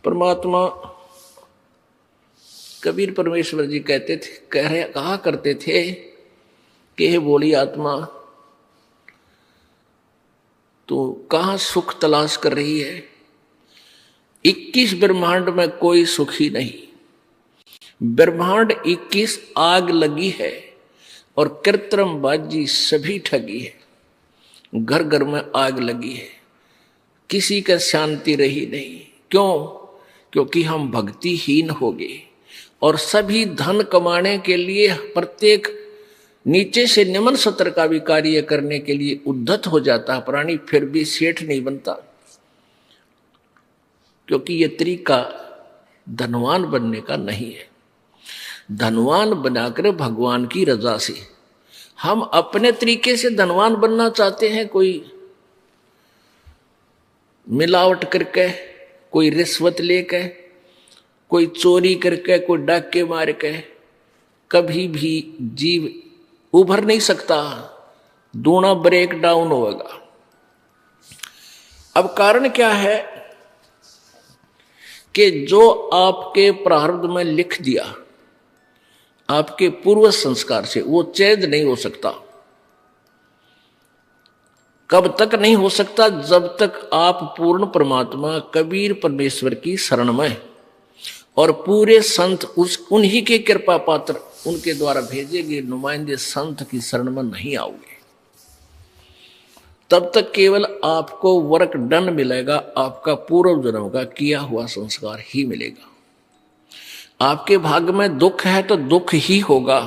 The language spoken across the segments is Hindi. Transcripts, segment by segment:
परमात्मा कबीर परमेश्वर जी कहते थे, कहा करते थे कि हे बोली आत्मा, तो कहाँ सुख तलाश कर रही है? 21 ब्रह्मांड में कोई सुखी नहीं। ब्रह्मांड 21 आग लगी है और कृत्रिम बाजी सभी ठगी है। घर घर में आग लगी है, किसी का शांति रही नहीं। क्यों? क्योंकि हम भक्तिहीन हो गए और सभी धन कमाने के लिए प्रत्येक नीचे से निम्न सत्र का भी कार्य करने के लिए उद्धत हो जाता है प्राणी, फिर भी सेठ नहीं बनता। क्योंकि ये तरीका धनवान बनने का नहीं है। धनवान बनाकर भगवान की रजा से हम अपने तरीके से धनवान बनना चाहते हैं, कोई मिलावट करके, कोई रिश्वत लेके, कोई चोरी करके, कोई डाके मार के, कभी भी जीव उभर नहीं सकता, दूना ब्रेक डाउन होगा। अब कारण क्या है कि जो आपके प्रारब्ध में लिख दिया आपके पूर्व संस्कार से, वो चेंज नहीं हो सकता। कब तक नहीं हो सकता? जब तक आप पूर्ण परमात्मा कबीर परमेश्वर की शरण में और पूरे संत उन्हीं के कृपा पात्र, उनके द्वारा भेजे गए नुमाइंदे संत की शरण में नहीं आओगे, तब तक केवल आपको वर्क डन मिलेगा, आपका पूर्व जन्म का किया हुआ संस्कार ही मिलेगा। आपके भाग्य में दुख है तो दुख ही होगा,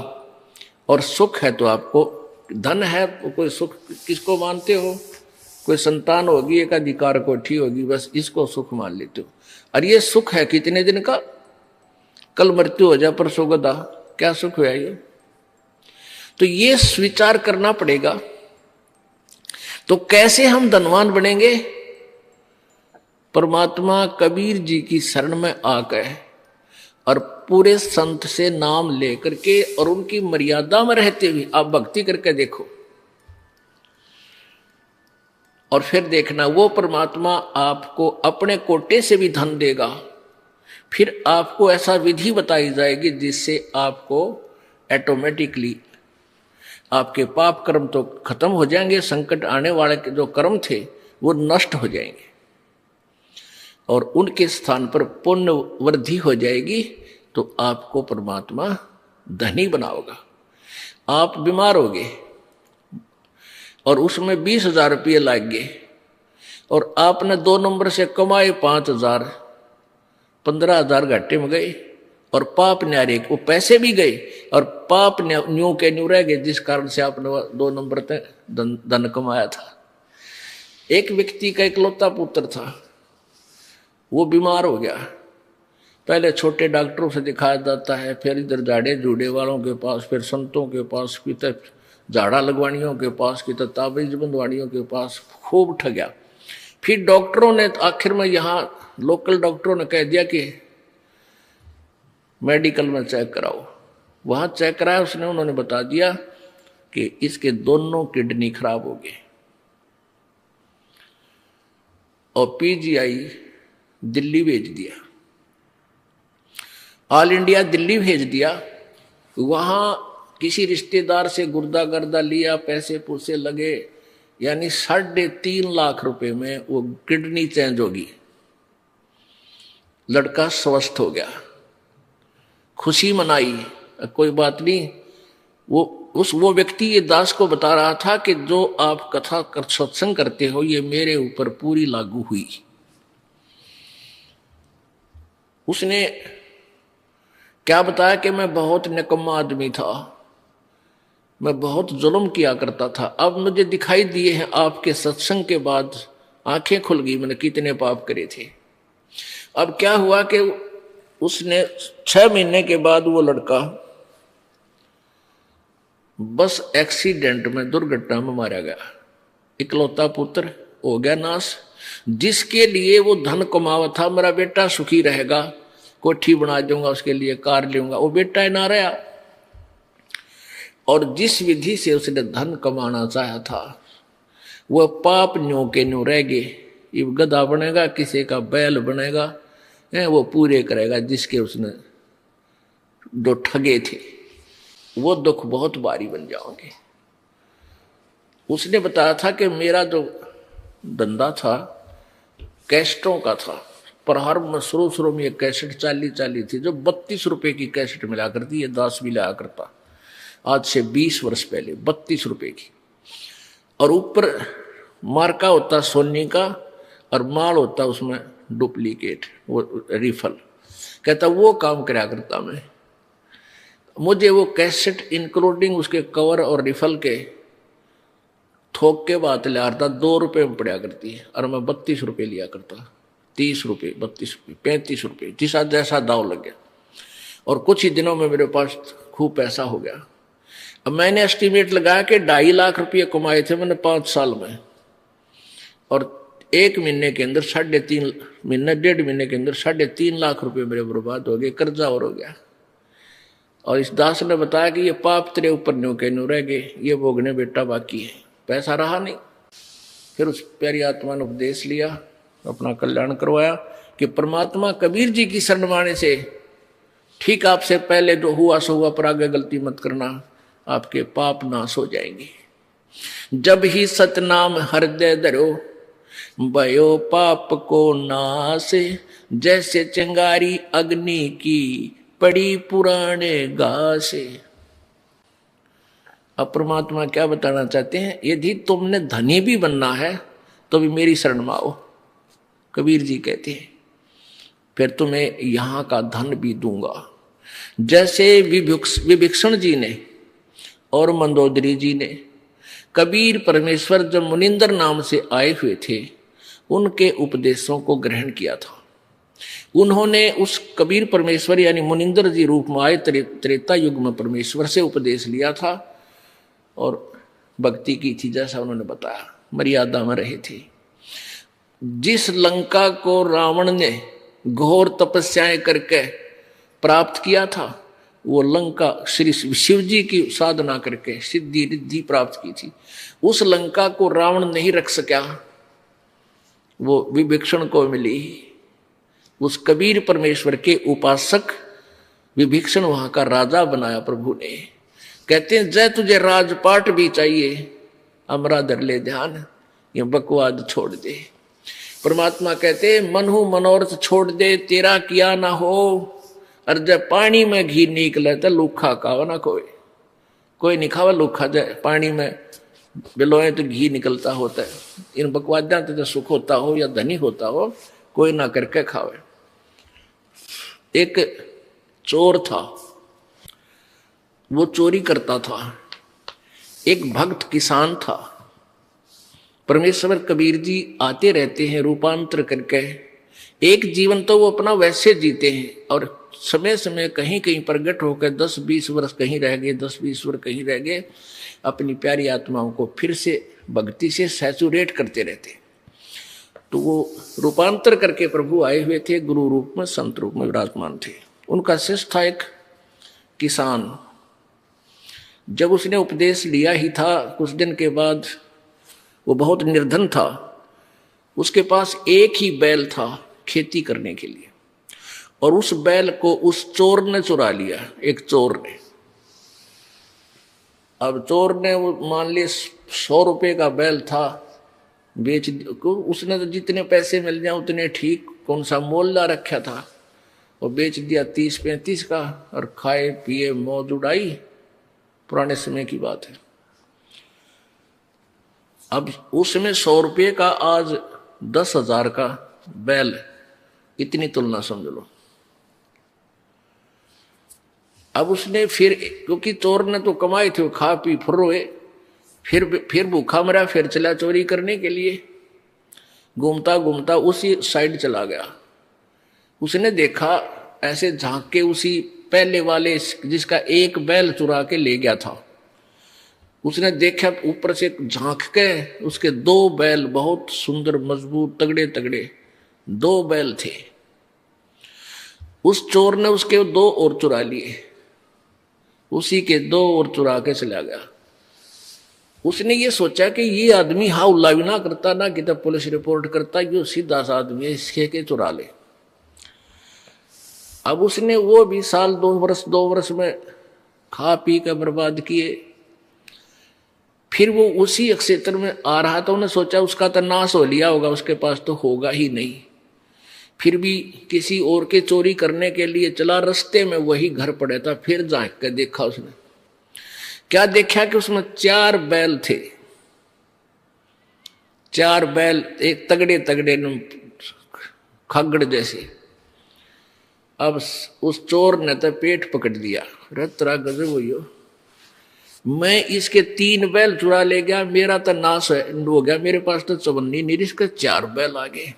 और सुख है तो आपको धन है तो कोई सुख किसको मानते हो? कोई संतान होगी, एक अधिकार कोठी होगी, बस इसको सुख मान लेते हो। और ये सुख है कितने दिन का? कल मृत्यु हो जाए परसों गदा, क्या सुख हुआ ये? तो ये स्वीकार करना पड़ेगा। तो कैसे हम धनवान बनेंगे? परमात्मा कबीर जी की शरण में आकर और पूरे संत से नाम लेकर के और उनकी मर्यादा में रहते हुए आप भक्ति करके देखो, और फिर देखना वो परमात्मा आपको अपने कोटे से भी धन देगा। फिर आपको ऐसा विधि बताई जाएगी जिससे आपको ऑटोमेटिकली आपके पाप कर्म तो खत्म हो जाएंगे, संकट आने वाले के जो कर्म थे वो नष्ट हो जाएंगे और उनके स्थान पर पुण्य वृद्धि हो जाएगी। तो आपको परमात्मा धनी बनाओगा। आप बीमार होगे और उसमें 20,000 रुपये लग गए और आपने 2 नंबर से कमाए 5,000, 15,000 घाटे में गए और पाप न्यारे, वो पैसे भी गए और पाप न्यू के न्यू रह गए, जिस कारण से आपने 2 नंबर तक धन कमाया था। एक व्यक्ति का इकलौता पुत्र था, वो बीमार हो गया। पहले छोटे डॉक्टरों से दिखाया जाता है, फिर इधर झाड़े झूड़े वालों के पास, फिर संतों के पास, फिर झाड़ा लगवानियों के पास, कि ताबीज बंधवानियों के पास खूब ठगया। फिर डॉक्टरों ने आखिर में यहाँ लोकल डॉक्टरों ने कह दिया कि मेडिकल में चेक कराओ। वहाँ चेक कराया उसने, उन्होंने बता दिया कि इसके दोनों किडनी खराब हो गए और पीजीआई दिल्ली भेज दिया, ऑल इंडिया दिल्ली भेज दिया। वहां किसी रिश्तेदार से गुर्दा गर्दा लिया, पैसे पूसे लगे, यानी 3.5 लाख रुपए में वो किडनी चेंज होगी। लड़का स्वस्थ हो गया, खुशी मनाई, कोई बात नहीं। वो व्यक्ति ये दास को बता रहा था कि जो आप कथा कर सत्संग करते हो ये मेरे ऊपर पूरी लागू हुई। उसने क्या बताया कि मैं बहुत निकम्मा आदमी था, मैं बहुत जुल्म किया करता था, अब मुझे दिखाई दिए हैं आपके सत्संग के बाद, आंखें खुल गई, मैंने कितने पाप करे थे। अब क्या हुआ कि उसने 6 महीने के बाद वो लड़का बस एक्सीडेंट में, दुर्घटना में मारा गया। इकलौता पुत्र हो गया नाश, जिसके लिए वो धन कमावा था, मेरा बेटा सुखी रहेगा, कोठी बना दूंगा, उसके लिए कार लूंगा, वो बेटा ही ना रहा। और जिस विधि से उसने धन कमाना चाहा था वह पाप न्यू के न्यू रह गए। ये गधा बनेगा, किसी का बैल बनेगा, वो पूरे करेगा जिसके उसने जो ठगे थे, वो दुख बहुत भारी बन जाओगे। उसने बताया था कि मेरा जो धंधा था कैसेटों का था, पर हर में शुरू में एक कैसेट 40 थी, जो 32 रुपए की कैसेट मिला करती है, 10 भी लाया करता, आज से 20 वर्ष पहले 32 रुपए की। और ऊपर मार्का होता सोनी का और माल होता उसमें डुप्लीकेट, वो रिफल। कहता वो काम करा करता मैं। मुझे वो कैसेट इंक्लूडिंग उसके कवर और रिफल के थोक के बात ले आता 2 रुपए में पड़ा करती है, और मैं 32 रुपए लिया करता। 30 रुपए, 32 रुपए, 35 रुपए, जिसा जैसा दाव लग गया। और कुछ ही दिनों में मेरे पास खूब पैसा हो गया। अब मैंने एस्टिमेट लगाया कि 2.5 लाख रुपये कमाए थे मैंने 5 साल में, और 1 महीने के अंदर 3.5 महीने, 1.5 महीने के अंदर 3.5 लाख रुपए मेरे बर्बाद हो गए, कर्जा और हो गया। और इस दास ने बताया कि ये पाप तेरे ऊपर न्यू के न्यू रह गए, ये भोगने बेटा बाकी है, पैसा रहा नहीं। फिर उस प्यारी आत्मा ने उपदेश लिया, अपना कल्याण करवाया कि परमात्मा कबीर जी की शरण माने से ठीक आपसे पहले जो हुआ सो हुआ, पर आगे गलती मत करना, आपके पाप नाश हो जाएंगे। जब ही सतनाम हृदय धरो, भयो पाप को नाश, जैसे चिंगारी अग्नि की पड़ी पुराने घासे। अब परमात्मा क्या बताना चाहते हैं, यदि तुमने धनी भी बनना है तो भी मेरी शरण में आओ, कबीर जी कहते हैं, फिर तुम्हें यहां का धन भी दूंगा। जैसे विभीषण जी ने और मंदोदरी जी ने, कबीर परमेश्वर जब मुनिंदर नाम से आए हुए थे, उनके उपदेशों को ग्रहण किया था। उन्होंने उस कबीर परमेश्वर यानी मुनिंदर जी रूप में आए, त्रेता युग में परमेश्वर से उपदेश लिया था और भक्ति की थी, जैसा उन्होंने बताया, मर्यादा में रहे थे। जिस लंका को रावण ने घोर तपस्याएं करके प्राप्त किया था, वो लंका श्री शिव जी की साधना करके सिद्धि रिद्धि प्राप्त की थी। उस लंका को रावण नहीं रख सका, वो विभीषण को मिली। उस कबीर परमेश्वर के उपासक विभीषण वहां का राजा बनाया प्रभु ने। कहते हैं जय तुझे राजपाट भी चाहिए, अमरा धर ले ध्यान, ये बकवाद छोड़ दे। परमात्मा कहते मनहु मनोरथ छोड़ दे, तेरा किया ना हो, और जब पानी में घी निकले तो लूखा खावा ना कोई नहीं खावा लूखा, जाए पानी में बिलोए तो घी निकलता होता है। इन बकवाद्या तो सुख होता हो या धनी होता हो, कोई ना करके खावे। एक चोर था, वो चोरी करता था। एक भक्त किसान था। परमेश्वर कबीर जी आते रहते हैं रूपांतर करके। एक जीवन तो वो अपना वैसे जीते हैं, और समय समय कहीं कहीं प्रगट होकर 10-20 वर्ष कहीं रह गए, 10-20 वर्ष कहीं रह गए, अपनी प्यारी आत्माओं को फिर से भक्ति से सैचुरेट करते रहते। तो वो रूपांतर करके प्रभु आए हुए थे, गुरु रूप में, संत रूप में विराजमान थे। उनका शिष्य था एक किसान। जब उसने उपदेश लिया ही था, कुछ दिन के बाद वो बहुत निर्धन था। उसके पास एक ही बैल था खेती करने के लिए, और उस बैल को उस चोर ने चुरा लिया, एक चोर ने। अब चोर ने वो मान लिए 100 रुपये का बैल था, बेच उसने तो जितने पैसे मिल जाए उतने ठीक, कौन सा मोल ला रखा था, और बेच दिया 30-35 का, और खाए पिए मौज उड़ाई। पुराने समय की बात है। अब उसमें 100 रुपये का आज 10,000 का बैल, इतनी तुलना समझ लो। अब उसने फिर, क्योंकि चोर ने तो कमाए थे, खा पी फुर्रोए, फिर भूखा मरा, फिर चला चोरी करने के लिए। घूमता घूमता उसी साइड चला गया। उसने देखा, ऐसे झांक के उसी पहले वाले जिसका एक बैल चुरा के ले गया था, उसने देखा ऊपर से झांक के उसके 2 बैल, बहुत सुंदर मजबूत तगड़े तगड़े 2 बैल थे। उस चोर ने उसके 2 और चुरा लिए, उसी के 2 और चुरा के चला गया। उसने ये सोचा कि ये आदमी हाउला भी ना करता, ना कि तब पुलिस रिपोर्ट करता, ये सीधा सा आदमी है, इसके के चुरा ले। अब उसने वो भी साल 2 वर्ष में खा पी कर बर्बाद किए। फिर वो उसी क्षेत्र में आ रहा था, उन्हें सोचा उसका तो नाश हो लिया होगा, उसके पास तो होगा ही नहीं। फिर भी किसी और के चोरी करने के लिए चला, रास्ते में वही घर पड़ा था। फिर झांक कर देखा उसने, क्या देखा कि उसमें 4 बैल थे। 4 बैल एक तगड़े तगड़े खगड़ जैसे। अब उस चोर ने तो पेट पकड़ दिया, तेरा गजब हुई हो, मैं इसके 3 बैल चुरा ले गया, मेरा तो नाश हो गया, मेरे पास तो चवन्नी नहीं, इसके 4 बैल आ गए।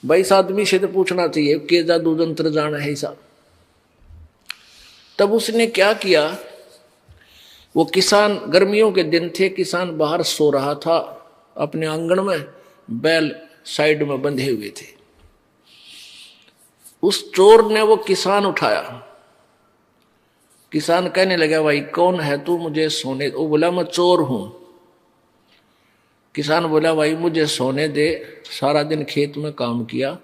भाई इस आदमी से तो पूछना चाहिए के जादू जंत्र जाना है ऐसा। तब उसने क्या किया, वो किसान, गर्मियों के दिन थे, किसान बाहर सो रहा था अपने आंगन में, बैल साइड में बंधे हुए थे। उस चोर ने वो किसान उठाया। किसान कहने लगा, भाई कौन है तू, मुझे सोने। वो बोला मैं चोर हूं। किसान बोला, भाई मुझे सोने दे, सारा दिन खेत में काम किया,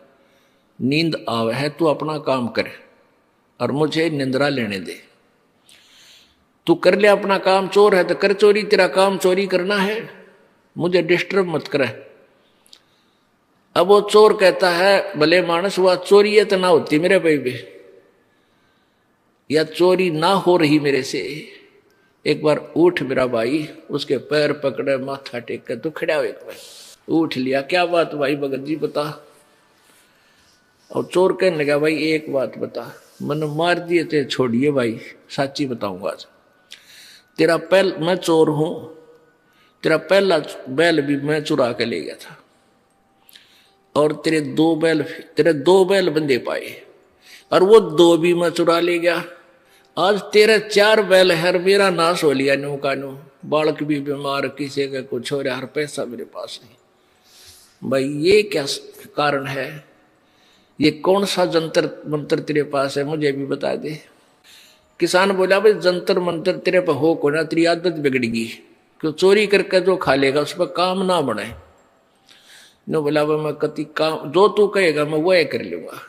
नींद आवे है, तू अपना काम करे और मुझे निंद्रा लेने दे। तू कर ले अपना काम, चोर है तो कर चोरी, तेरा काम चोरी करना है, मुझे डिस्टर्ब मत करे। अब वो चोर कहता है, भले मानस हुआ चोरी है तो ना होती मेरे भाई भी, या चोरी ना हो रही मेरे से, एक बार उठ मेरा भाई। उसके पैर पकड़े, माथा टेक कर, तो खड़ा हो, एक बार उठ लिया। क्या बात भाई भगत जी बता। और चोर कहने लगा, भाई एक बात बता, मन मार दिए थे छोड़िए भाई, साची बताऊंगा आज। तेरा मैं चोर हूं, तेरा पहला बैल भी मैं चुरा के ले गया था, और तेरे 2 बैल बंदे पाए, और वो 2 भी मैं चुरा ले गया। आज तेरे 4 बैल है, मेरा नाश हो लिया नो का नो। बालक भी बीमार, किसी का कुछ हो रहा, हर पैसा मेरे पास नहीं। भाई ये क्या कारण है, ये कौन सा जंतर मंत्र तेरे पास है, मुझे भी बता दे। किसान बोला, भाई जंतर मंत्र तेरे पर हो को ना, तेरी आदत बिगड़ेगी, क्यों चोरी करके जो खा लेगा उस पर काम ना बने। नो बोला, भाई मैं कति काम जो तू कहेगा मैं वह कर लूंगा।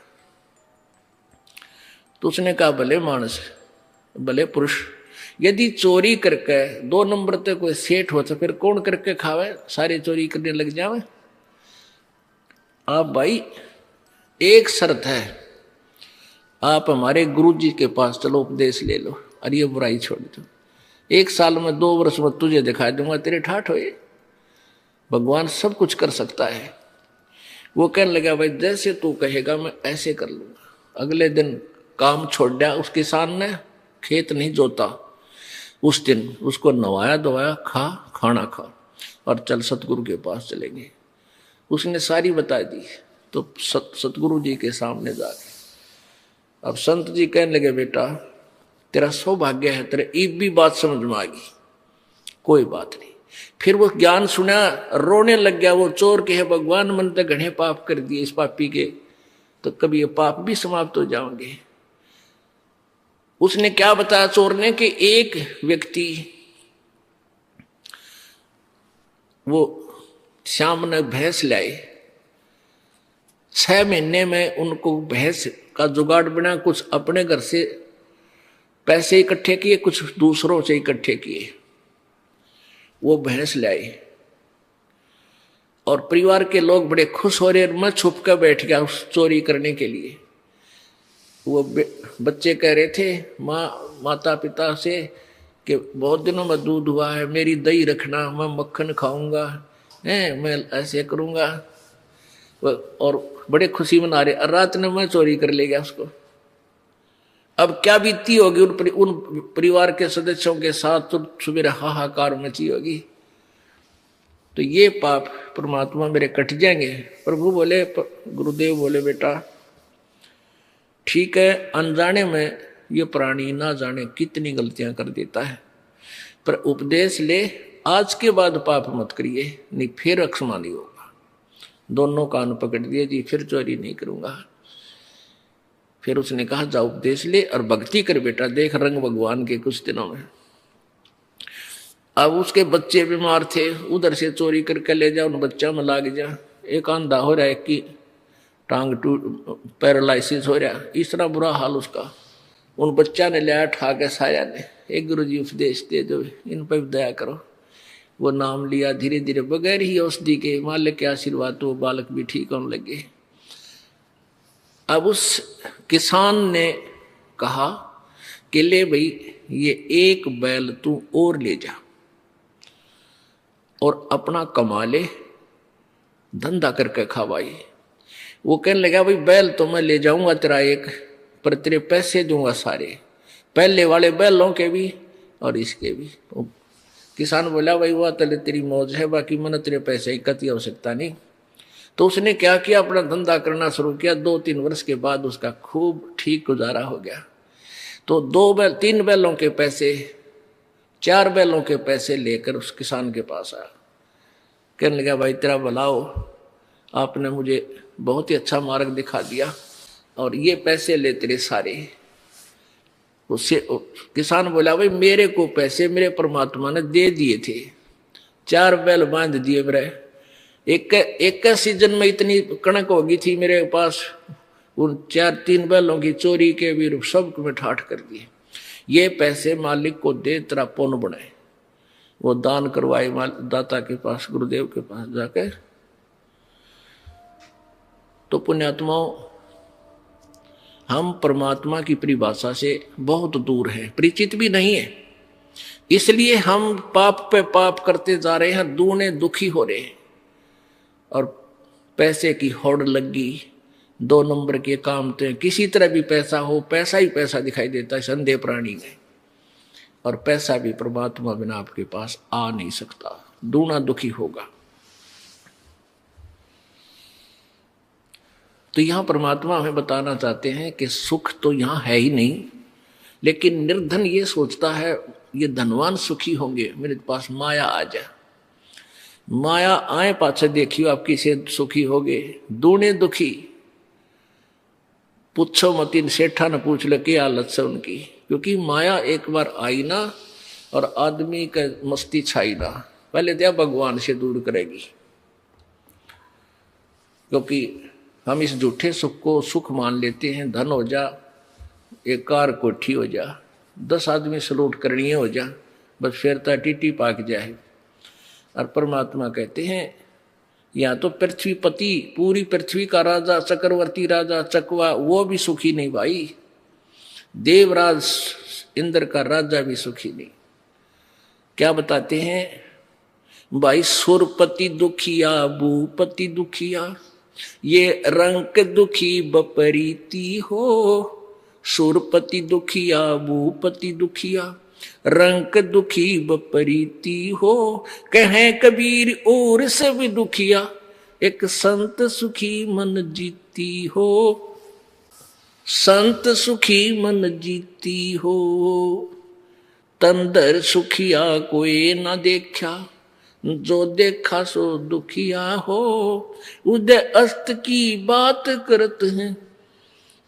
तो उसने कहा, भले मानस, भले पुरुष, यदि चोरी करके 2 नंबर तक कोई सेठ हो तो फिर कौन करके खावे, सारे चोरी करने लग जावे। आप भाई एक शर्त है, आप हमारे गुरु जी के पास चलो, उपदेश ले लो और ये बुराई छोड़ दो। 1 साल में 2 वर्ष में तुझे दिखा दूंगा, तेरे ठाठ होए। भगवान सब कुछ कर सकता है। वो कहने लगा, भाई जैसे तू कहेगा मैं ऐसे कर लूंगा। अगले दिन काम छोड़ दिया उस किसान ने, खेत नहीं जोता। उस दिन उसको नवाया धोवाया, खाना खा और चल सतगुरु के पास चलेंगे। उसने सारी बता दी। तो सतगुरु जी के सामने जाके अब संत जी कहने लगे, बेटा तेरा सौभाग्य है, तेरे एक भी बात समझ में आ गई, कोई बात नहीं। फिर वो ज्ञान सुना, रोने लग गया। वो चोर के है, भगवान मन तो घने पाप कर दिए इस पापी के, तो कभी ये पाप भी समाप्त हो जाओगे। उसने क्या बताया चोर ने, कि एक व्यक्ति, वो श्याम ने भैंस लाई, 6 महीने में उनको भैंस का जुगाड़ बना। कुछ अपने घर से पैसे इकट्ठे किए, कुछ दूसरों से इकट्ठे किए, वो भैंस लाई। और परिवार के लोग बड़े खुश हो रहे। मैं छुप कर बैठ गया उस चोरी करने के लिए। वो बच्चे कह रहे थे माता पिता से कि बहुत दिनों में दूध हुआ है, मेरी दही रखना, मैं मक्खन खाऊंगा, मैं ऐसे करूंगा। और बड़े खुशी मना रहे। रात में मैं चोरी कर ले गया उसको। अब क्या बीती होगी उन परिवार के सदस्यों के साथ, तो सुबह हाहाकार मची होगी। तो ये पाप परमात्मा मेरे कट जाएंगे। प्रभु बोले, गुरुदेव बोले, बेटा ठीक है, अनजाने में ये प्राणी ना जाने कितनी गलतियां कर देता है, पर उपदेश ले, आज के बाद पाप मत करिए, नहीं फिर अक्षमा नहीं होगा। दोनों कान पकड़ दिए जी, फिर चोरी नहीं करूंगा। फिर उसने कहा, जा उपदेश ले और भक्ति कर बेटा, देख रंग भगवान के कुछ दिनों में। अब उसके बच्चे बीमार थे, उधर से चोरी करके ले जा, उन बच्चा में लाग जा। एक आंधा हो रहा है कि टांग टूट पैरालिसिस हो रहा, इतना बुरा हाल उसका। उन बच्चा ने लिया ठा के साया ने, एक गुरु जी उपदेश दे दो, इन पर दया करो। वो नाम लिया, धीरे धीरे बगैर ही औषधि के मालिक के आशीर्वाद तो बालक भी ठीक होने लगे। अब उस किसान ने कहा कि ले भाई ये एक बैल तू और ले जा और अपना कमा ले, धंधा करके खा भाई। वो कहने लगा भाई बैल तो मैं ले जाऊंगा तेरा एक, पर तेरे पैसे दूंगा सारे, पहले वाले बैलों के भी और इसके भी। किसान बोला भाई वह तले तेरी मौज है, बाकी मैंने तेरे पैसे की कती आवश्यकता नहीं। तो उसने क्या किया, अपना धंधा करना शुरू किया। 2-3 वर्ष के बाद उसका खूब ठीक गुजारा हो गया। तो 3 बैलों के पैसे, 4 बैलों के पैसे लेकर उस किसान के पास आया। कहने लगा भाई तेरा भला हो, आपने मुझे बहुत ही अच्छा मार्ग दिखा दिया और ये पैसे ले तेरे सारे। उससे किसान बोला भाई मेरे को पैसे मेरे परमात्मा ने दे दिए थे, 4 बैल बांध दिए मेरे। एक सीजन में इतनी कणक होगी थी मेरे पास, उन 3 बैलों की चोरी के भी सब में ठाठ कर दिए। ये पैसे मालिक को दे, तेरा पुण्य बनाए। वो दान करवाए दाता के पास, गुरुदेव के पास जाकर। तो पुण्यात्माओं, हम परमात्मा की परिभाषा से बहुत दूर हैं, परिचित भी नहीं है। इसलिए हम पाप पे पाप करते जा रहे हैं, दूने दुखी हो रहे हैं। और पैसे की होड़ लगी, 2 नंबर के काम थे, किसी तरह भी पैसा हो, पैसा ही पैसा दिखाई देता है संदेह प्राणी में। और पैसा भी परमात्मा बिना आपके पास आ नहीं सकता, दूना दुखी होगा। तो यहां परमात्मा हमें बताना चाहते हैं कि सुख तो यहां है ही नहीं, लेकिन निर्धन ये सोचता है ये धनवान सुखी होंगे, मेरे पास माया आ जाए। माया आए पाछे देखियो आप किसे सुखी होगे, दूने दुखी। पूछो मत, इन सेठा ने पूछ लो क्या हालत से उनकी, क्योंकि माया एक बार आई ना और आदमी का मस्ती छाई ना, पहले तो भगवान से दूर करेगी। क्योंकि हम इस झूठे सुख को सुख मान लेते हैं, धन हो जा, एक कार कोठी हो जा, 10 आदमी सलूट करनी हो जा, बस फिर तो टीटी पाक जाए। और परमात्मा कहते हैं यहाँ तो पृथ्वीपति, पूरी पृथ्वी का राजा, चक्रवर्ती राजा चकवा, वो भी सुखी नहीं भाई। देवराज इंद्र का राजा भी सुखी नहीं। क्या बताते हैं भाई, सुरपति दुखिया भूपति दुखिया, ये रंक दुखी बपरीती हो। सुरपति दुखिया भूपति दुखिया, रंक दुखी बपरीती हो। कहे कबीर और सब दुखिया, एक संत सुखी मन जीती हो। संत सुखी मन जीती हो। तंदर सुखिया कोई ना देखा, जो देखा सो दुखिया हो। उदय अस्त की बात करत हैं,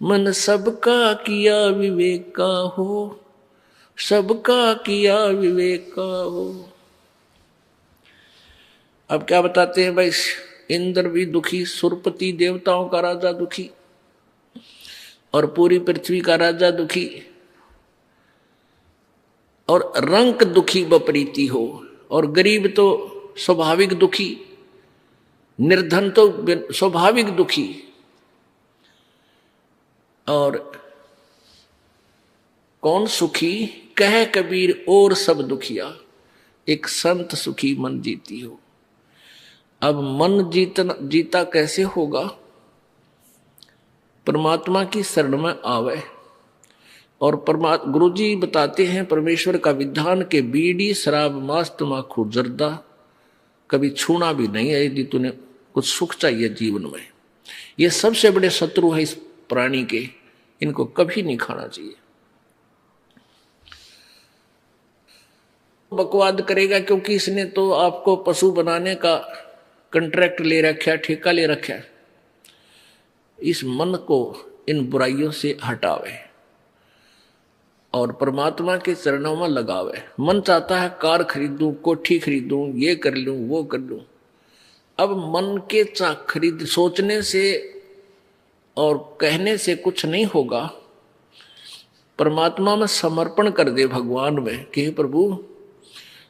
मन सबका किया विवेक का हो। सबका किया विवेक का हो। अब क्या बताते हैं भाई, इंद्र भी दुखी, सुरपति देवताओं का राजा दुखी, और पूरी पृथ्वी का राजा दुखी, और रंक दुखी बपरीती हो। और गरीब तो स्वाभाविक दुखी, निर्धन तो स्वाभाविक दुखी। और कौन सुखी, कहे कबीर और सब दुखिया, एक संत सुखी मन जीती हो। अब मन जीता कैसे होगा, परमात्मा की शरण में आवे। और गुरु जी बताते हैं परमेश्वर का विधान के बीड़ी शराब मांस तमाकू जर्दा कभी छूना भी नहीं है, यदि तूने कुछ सुख चाहिए जीवन में। ये सबसे बड़े शत्रु है इस प्राणी के, इनको कभी नहीं खाना चाहिए। बकवाद करेगा क्योंकि इसने तो आपको पशु बनाने का कॉन्ट्रैक्ट ले रखा है, ठेका ले रखा है। इस मन को इन बुराइयों से हटावे और परमात्मा के चरणों में लगावे। मन चाहता है कार खरीदूं, कोठी खरीदूं, ये कर लूं, वो कर लूं। अब मन के खरीद सोचने से और कहने से कुछ नहीं होगा, परमात्मा में समर्पण कर दे भगवान में कि हे प्रभु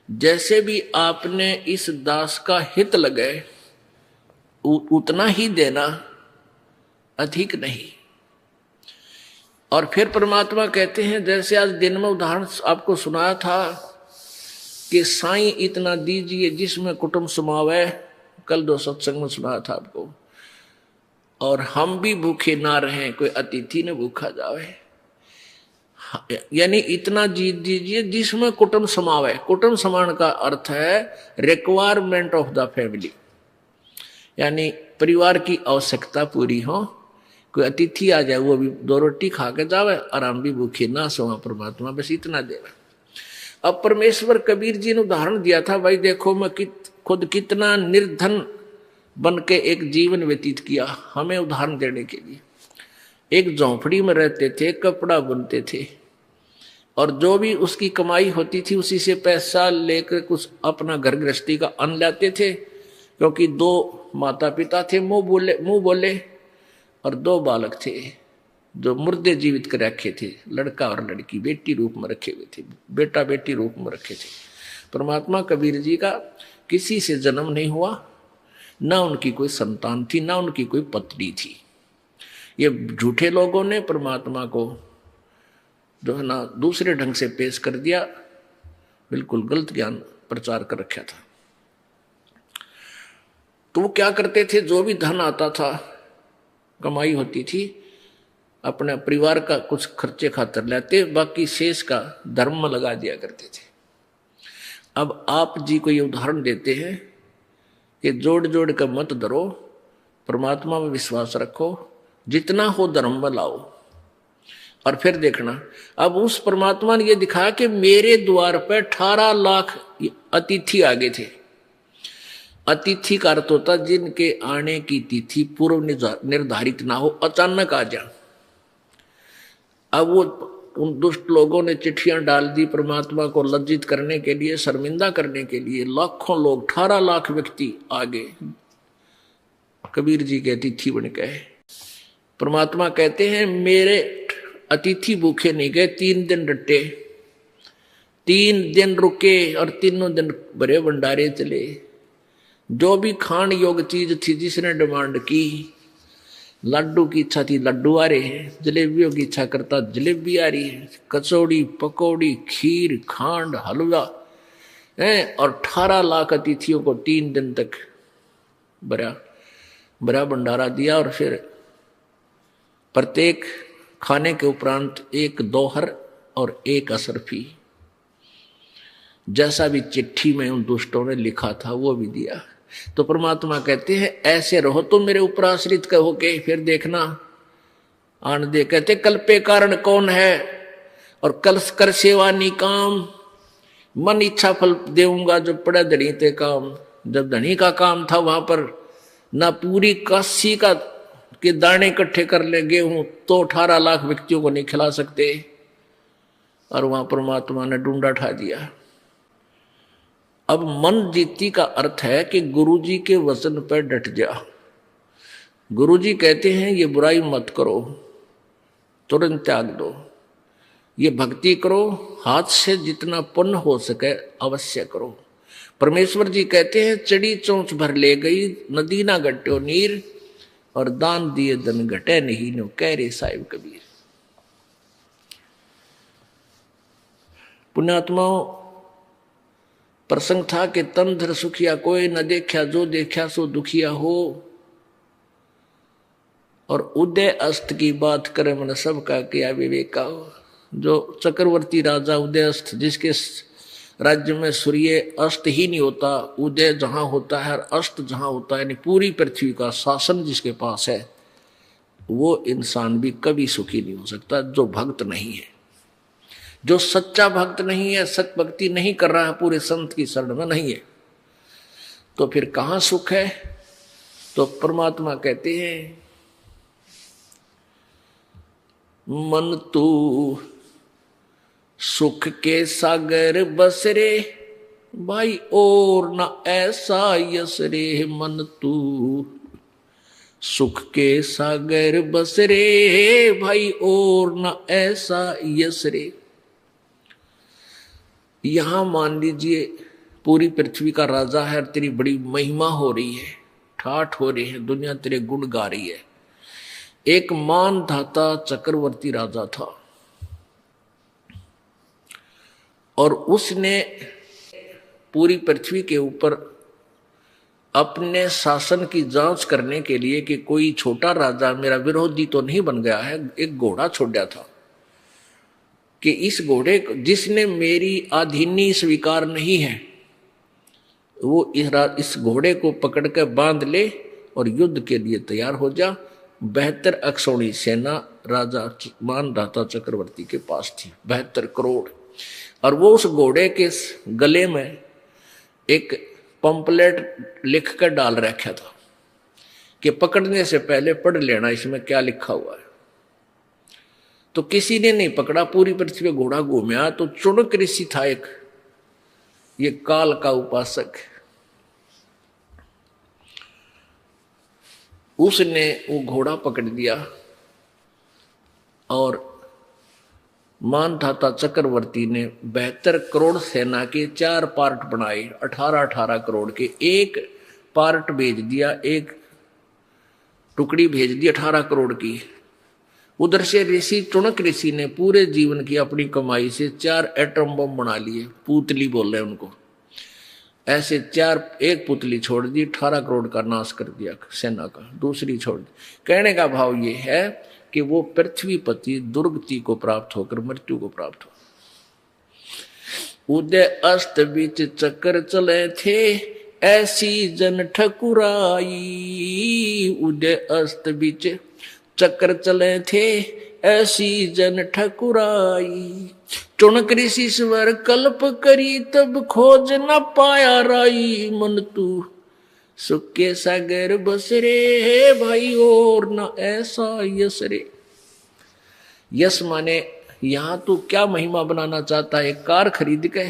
जैसे भी आपने इस दास का हित लगाए उतना ही देना, अधिक नहीं। और फिर परमात्मा कहते हैं, जैसे आज दिन में उदाहरण आपको सुनाया था कि साईं इतना दीजिए जिसमें कुटुंब समावे, कल 2 सत्संग में सुनाया था आपको, और हम भी भूखे ना रहें, कोई अतिथि ने भूखा जावे। यानी इतना जीत दीजिए जिसमें कुटुंब समावे। कुटुंब समाण का अर्थ है रिक्वायरमेंट ऑफ द फैमिली, यानी परिवार की आवश्यकता पूरी हो। कोई अतिथि आ जाए वो भी 2 रोटी खा के जावे और हम भी भूखे ना सोवा, परमात्मा बस इतना देवे। अब परमेश्वर कबीर जी ने उदाहरण दिया था, भाई देखो मैं खुद कितना निर्धन बन के एक जीवन व्यतीत किया, हमें उदाहरण देने के लिए। एक झोंपड़ी में रहते थे, कपड़ा बुनते थे, और जो भी उसकी कमाई होती थी उसी से पैसा लेकर कुछ अपना घर गृहस्थी का अन्न लाते थे, क्योंकि 2 माता पिता थे मुंह बोले और 2 बालक थे जो मुर्दे जीवित कर रखे थे, लड़का और लड़की बेटी रूप में रखे हुए थे, बेटा बेटी रूप में रखे थे। परमात्मा कबीर जी का किसी से जन्म नहीं हुआ, ना उनकी कोई संतान थी, ना उनकी कोई पत्नी थी। ये झूठे लोगों ने परमात्मा को जो है ना दूसरे ढंग से पेश कर दिया, बिल्कुल गलत ज्ञान प्रचार कर रखा था। तो वो क्या करते थे, जो भी धन आता था, कमाई होती थी, अपने परिवार का कुछ खर्चे खातर लेते, बाकी शेष का धर्म में लगा दिया करते थे। अब आप जी को ये उदाहरण देते हैं कि जोड़ जोड़ कर मत धरो, परमात्मा में विश्वास रखो, जितना हो धर्म में लाओ। और फिर देखना, अब उस परमात्मा ने ये दिखाया कि मेरे द्वार पर 18 लाख अतिथि आ गए थे। अतिथि का अर्थ होता जिनके आने की तिथि पूर्व निर्धारित ना हो, अचानक आ जा। अब वो उन दुष्ट लोगों ने चिट्ठियां डाल दी परमात्मा को लज्जित करने के लिए, शर्मिंदा करने के लिए। लाखों लोग, 18 लाख व्यक्ति आ गए कबीर जी के अतिथि बन गए। परमात्मा कहते हैं मेरे अतिथि भूखे नहीं गए, 3 दिन रटे, 3 दिन रुके और 3 दिन बड़े भंडारे चले। जो भी खान योग चीज थी जिसने डिमांड की, लड्डू की इच्छा थी लड्डू आ रहे हैं, जलेबियों की इच्छा करता जलेबी आ रही है, कचौड़ी पकौड़ी खीर खांड हलवा है। और 18 लाख अतिथियों को 3 दिन तक बड़ा भंडारा दिया। और फिर प्रत्येक खाने के उपरांत 1 दोहर और 1 असरफी, जैसा भी चिट्ठी में उन दुष्टों ने लिखा था वो भी दिया। तो परमात्मा कहते हैं ऐसे रहो तो मेरे ऊपर आश्रित कहो के, फिर देखना आन दे। कहते कल पे कारण कौन है और कल कर सेवा निकाम, मन इच्छा फल देऊंगा जो पड़े धनी ते काम। जब धनी का काम था वहां पर ना पूरी काशी का के दाने इकट्ठे कर ले गेहूं तो 18 लाख व्यक्तियों को नहीं खिला सकते, और वहां परमात्मा ने डूंडा ठा दिया। अब मन जीती का अर्थ है कि गुरुजी के वचन पर डट जा। गुरुजी कहते हैं ये बुराई मत करो, तुरंत त्याग दो, ये भक्ति करो, हाथ से जितना पुण्य हो सके अवश्य करो। परमेश्वर जी कहते हैं चढ़ी चोंच भर ले गई नदी ना घट्यो नीर, और दान दिए धन घटे नहीं नो, कह रे साहिब कबीर। पुण्यात्माओं, प्रसंग था कि तन धर सुखिया कोई न देखा, जो देखा सो दुखिया हो। और उदय अस्त की बात करे मन सबका किया विवेका हो। जो चक्रवर्ती राजा उदय अस्त, जिसके राज्य में सूर्य अस्त ही नहीं होता, उदय जहां होता है और अस्त जहां होता है, यानी पूरी पृथ्वी का शासन जिसके पास है, वो इंसान भी कभी सुखी नहीं हो सकता जो भक्त नहीं है। जो सच्चा भक्त नहीं है, सच भक्ति नहीं कर रहा है, पूरे संत की शरण में नहीं है, तो फिर कहां सुख है। तो परमात्मा कहते हैं मन तू सुख के सागर बस रे भाई, और ना ऐसा यस रे। मन तू सुख के सागर बस रे भाई और न ऐसा यस रे। यहां मान लीजिए पूरी पृथ्वी का राजा है, तेरी बड़ी महिमा हो रही है, ठाठ हो रही है, दुनिया तेरे गुण गा रही है। एक मानधाता चक्रवर्ती राजा था और उसने पूरी पृथ्वी के ऊपर अपने शासन की जांच करने के लिए कि कोई छोटा राजा मेरा विरोधी तो नहीं बन गया है, एक घोड़ा छोड़ा था कि इस घोड़े जिसने मेरी अधीनी स्वीकार नहीं है वो इस घोड़े को पकड़ कर बांध ले और युद्ध के लिए तैयार हो जा। 72 अक्षौणी सेना राजा मानधाता चक्रवर्ती के पास थी, 72 करोड़। और वो उस घोड़े के गले में एक पंपलेट लिख कर डाल रखा था कि पकड़ने से पहले पढ़ लेना इसमें क्या लिखा हुआ है। तो किसी ने नहीं पकड़ा, पूरी पृथ्वी घोड़ा घूमया तो चुनक ऋषि था एक, ये काल का उपासक, उसने वो घोड़ा पकड़ दिया और मानधाता चक्रवर्ती ने 72 करोड़ सेना के 4 पार्ट बनाए, 18-18 करोड़ के। एक पार्ट भेज दिया, एक टुकड़ी भेज दी 18 करोड़ की। उधर से ऋषि चुनक ऋषि ने पूरे जीवन की अपनी कमाई से 4 एटम बम बना लिए, पुतली बोल रहे हैं उनको, ऐसे 4, एक पुतली छोड़ दी, 18 करोड़ का नाश कर दिया सेना का, दूसरी छोड़ दी। कहने का भाव ये है कि वो पृथ्वीपति दुर्गति को प्राप्त होकर मृत्यु को प्राप्त हो। उदय अस्त बीच चक्कर चले थे ऐसी जन ठकुराई, उदय अस्त बीच चक्कर चले थे ऐसी जन ठकुराई। चुनक ऋषि स्वर कल्प करी तब खोज न पाया राई, मन तू सुख के सागर बस रे भाई और न ऐसा यस रे। यस माने यहां तू क्या महिमा बनाना चाहता है, कार खरीद के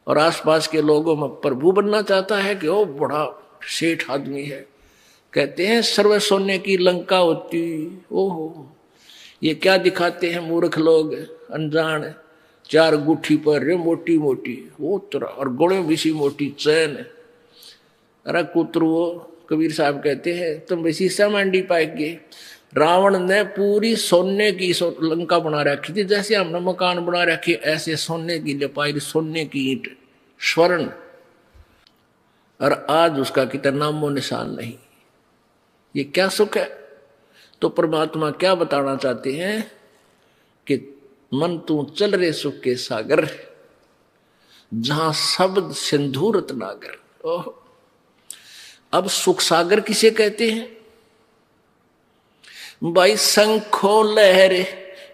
और आसपास के लोगों में प्रभु बनना चाहता है कि ओ बड़ा सेठ आदमी है। कहते हैं सर्व सोने की लंका होती, ओहो ये क्या दिखाते हैं मूर्ख लोग अनजान, 4 गुठी पर रे मोटी मोटी वो तरह और गोड़े भी सी मोटी चैन। अरे कुतरू, कबीर साहब कहते हैं तुम वैसी सामांडी पाएंगे। रावण ने पूरी सोने की लंका बना रखी थी, जैसे हमने मकान बना रखे ऐसे सोने की लिपाई, सोने की ईंट, स्वर्ण, और आज उसका कितना नामो निशान नहीं। ये क्या सुख है? तो परमात्मा क्या बताना चाहते हैं कि मन तू चल रे सुख के सागर, जहां शब्द सिंधु रत्नागर। ओह, अब सुख सागर किसे कहते हैं भाई? शंखो लहर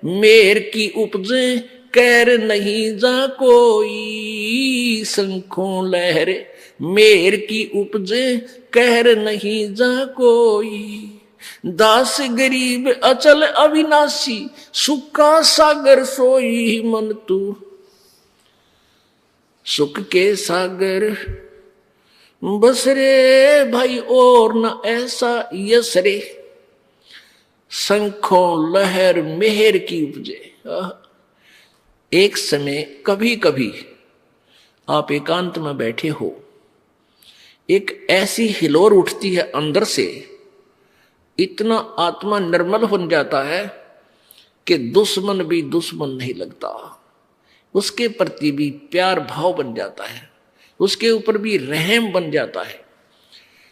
मेर की उपजे कैर नहीं जा कोई, शंखो लहर मेर की उपजे कहर नहीं जा कोई। दास गरीब अचल अविनाशी सुख का सागर सोई, मन तू सुख के सागर बस रे भाई और न ऐसा यस रे। शंखों लहर मेहर की उपजे। एक समय कभी कभी आप एकांत में बैठे हो, एक ऐसी हिलोर उठती है अंदर से, इतना आत्मा निर्मल बन जाता है कि दुश्मन भी दुश्मन नहीं लगता, उसके प्रति भी प्यार भाव बन जाता है, उसके ऊपर भी रहम बन जाता है।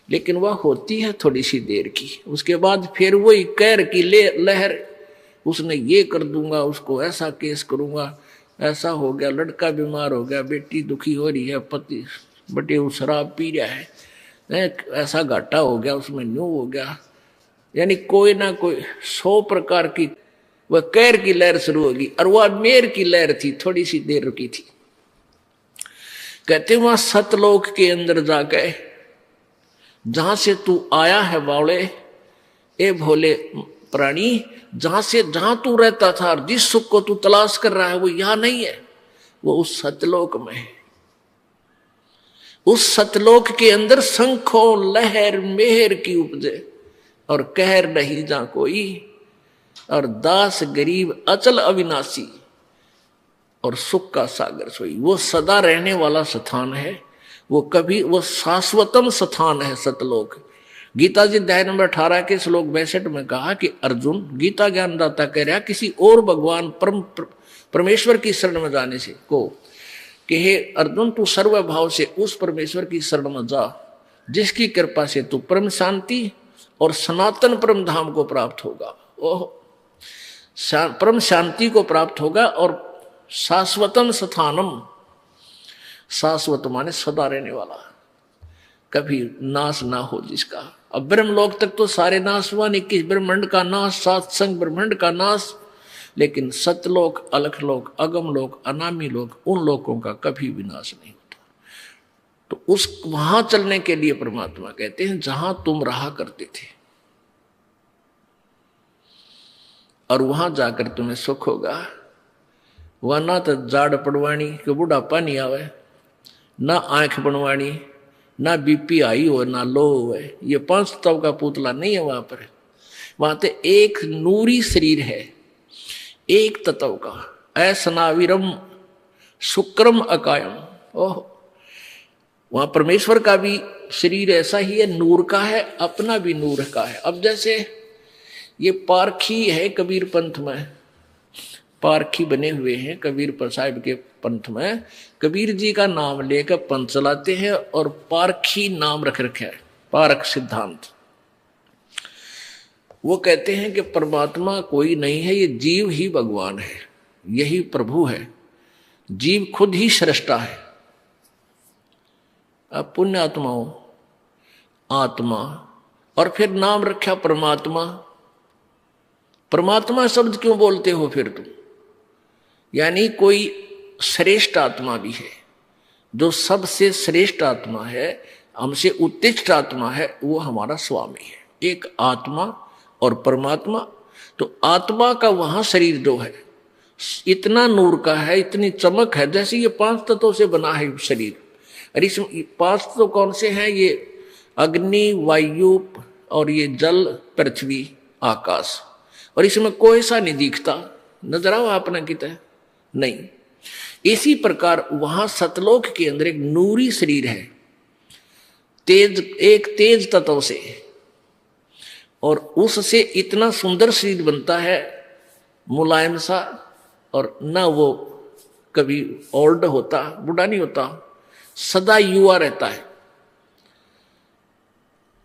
लेकिन वह होती है थोड़ी सी देर की, उसके बाद फिर वही कैर की लहर, उसने ये कर दूंगा, उसको ऐसा केस करूंगा, ऐसा हो गया, लड़का बीमार हो गया, बेटी दुखी हो रही है, पति बटे वो शराब पी रहा है, ऐसा घाटा हो गया, उसमें न्यू हो गया। यानी कोई ना कोई 100 प्रकार की वह कैर की लहर शुरू होगी, और वह मेर की लहर थी, थोड़ी सी देर रुकी थी। कहते वहां सतलोक के अंदर जाके, जहां से तू आया है बावले, ए भोले प्राणी, जहां तू रहता था, जिस सुख को तू तलाश कर रहा है वो यहां नहीं है, वो उस सतलोक में है। उस सतलोक के अंदर शंखों लहर मेहर की उपजे, और कहर नहीं जा कोई, और दास गरीब अचल अविनाशी, और सुख का सागर सोई। वो सदा रहने वाला स्थान है, वो कभी, वो शाश्वतम स्थान है सतलोक। गीता जी अध्याय नंबर 18 के श्लोक 62 में कहा कि अर्जुन, गीता ज्ञानदाता कह रहा किसी और भगवान परमेश्वर की शरण में जाने से को, कि हे अर्जुन तू सर्वभाव से उस परमेश्वर की शरण में जा जिसकी कृपा से तू परम शांति और सनातन परम धाम को प्राप्त होगा। ओह, परम शांति को प्राप्त होगा और शाश्वतम स्थानम, शाश्वत माने सदा रहने वाला, कभी नाश ना हो जिसका। अब ब्रह्मलोक तक तो सारे नाश हुआ, 21 ब्रह्मांड का नाश, 7 संग ब्रह्मांड का नाश, लेकिन सतलोक, अलखलोक, अगम लोक, अनामी लोक, उन लोकों का कभी विनाश नहीं होता। तो उस वहां चलने के लिए परमात्मा कहते हैं जहां तुम रहा करते थे, और वहां जाकर तुम्हें सुख होगा। वह ना तो जाड़ पड़वाणी कि बुढ़ापा नहीं आवे, ना आंख बनवाणी, ना बीपी आई हो, ना लो हो। ये 5 तत्व का पुतला नहीं है वहां पर। वहां तो एक नूरी शरीर है, एक तत्व का, असनाविरम शुक्रम अकायम। ओह, वहां परमेश्वर का भी शरीर ऐसा ही है, नूर का है, अपना भी नूर का है। अब जैसे ये पारखी है कबीर पंथ में, पारखी बने हुए हैं कबीर साहिब के पंथ में, कबीर जी का नाम लेकर पंथ चलाते हैं और पारखी नाम रख रखे है, पारख सिद्धांत। वो कहते हैं कि परमात्मा कोई नहीं है, ये जीव ही भगवान है, यही प्रभु है, जीव खुद ही सृष्टा है। अब पुण्य आत्माओं, आत्मा, और फिर नाम रखा परमात्मा। परमात्मा शब्द क्यों बोलते हो फिर तुम? यानी कोई श्रेष्ठ आत्मा भी है, जो सबसे श्रेष्ठ आत्मा है, हमसे उत्कृष्ट आत्मा है, वो हमारा स्वामी है। एक आत्मा और परमात्मा। तो आत्मा का वहां शरीर जो है इतना नूर का है, इतनी चमक है, जैसे ये 5 तत्वों से बना है शरीर। और इसमें 5 तत्व कौन से हैं? ये अग्नि, वायु और ये जल, पृथ्वी, आकाश। और इसमें कोई सा नहीं दिखता, नजर आओ आपने कितना नहीं। इसी प्रकार वहां सतलोक के अंदर एक नूरी शरीर है, तेज, एक तेज तत्व से, और उससे इतना सुंदर शरीर बनता है, मुलायम सा, और ना वो कभी ओल्ड होता, बूढ़ा नहीं होता, सदा युवा रहता है।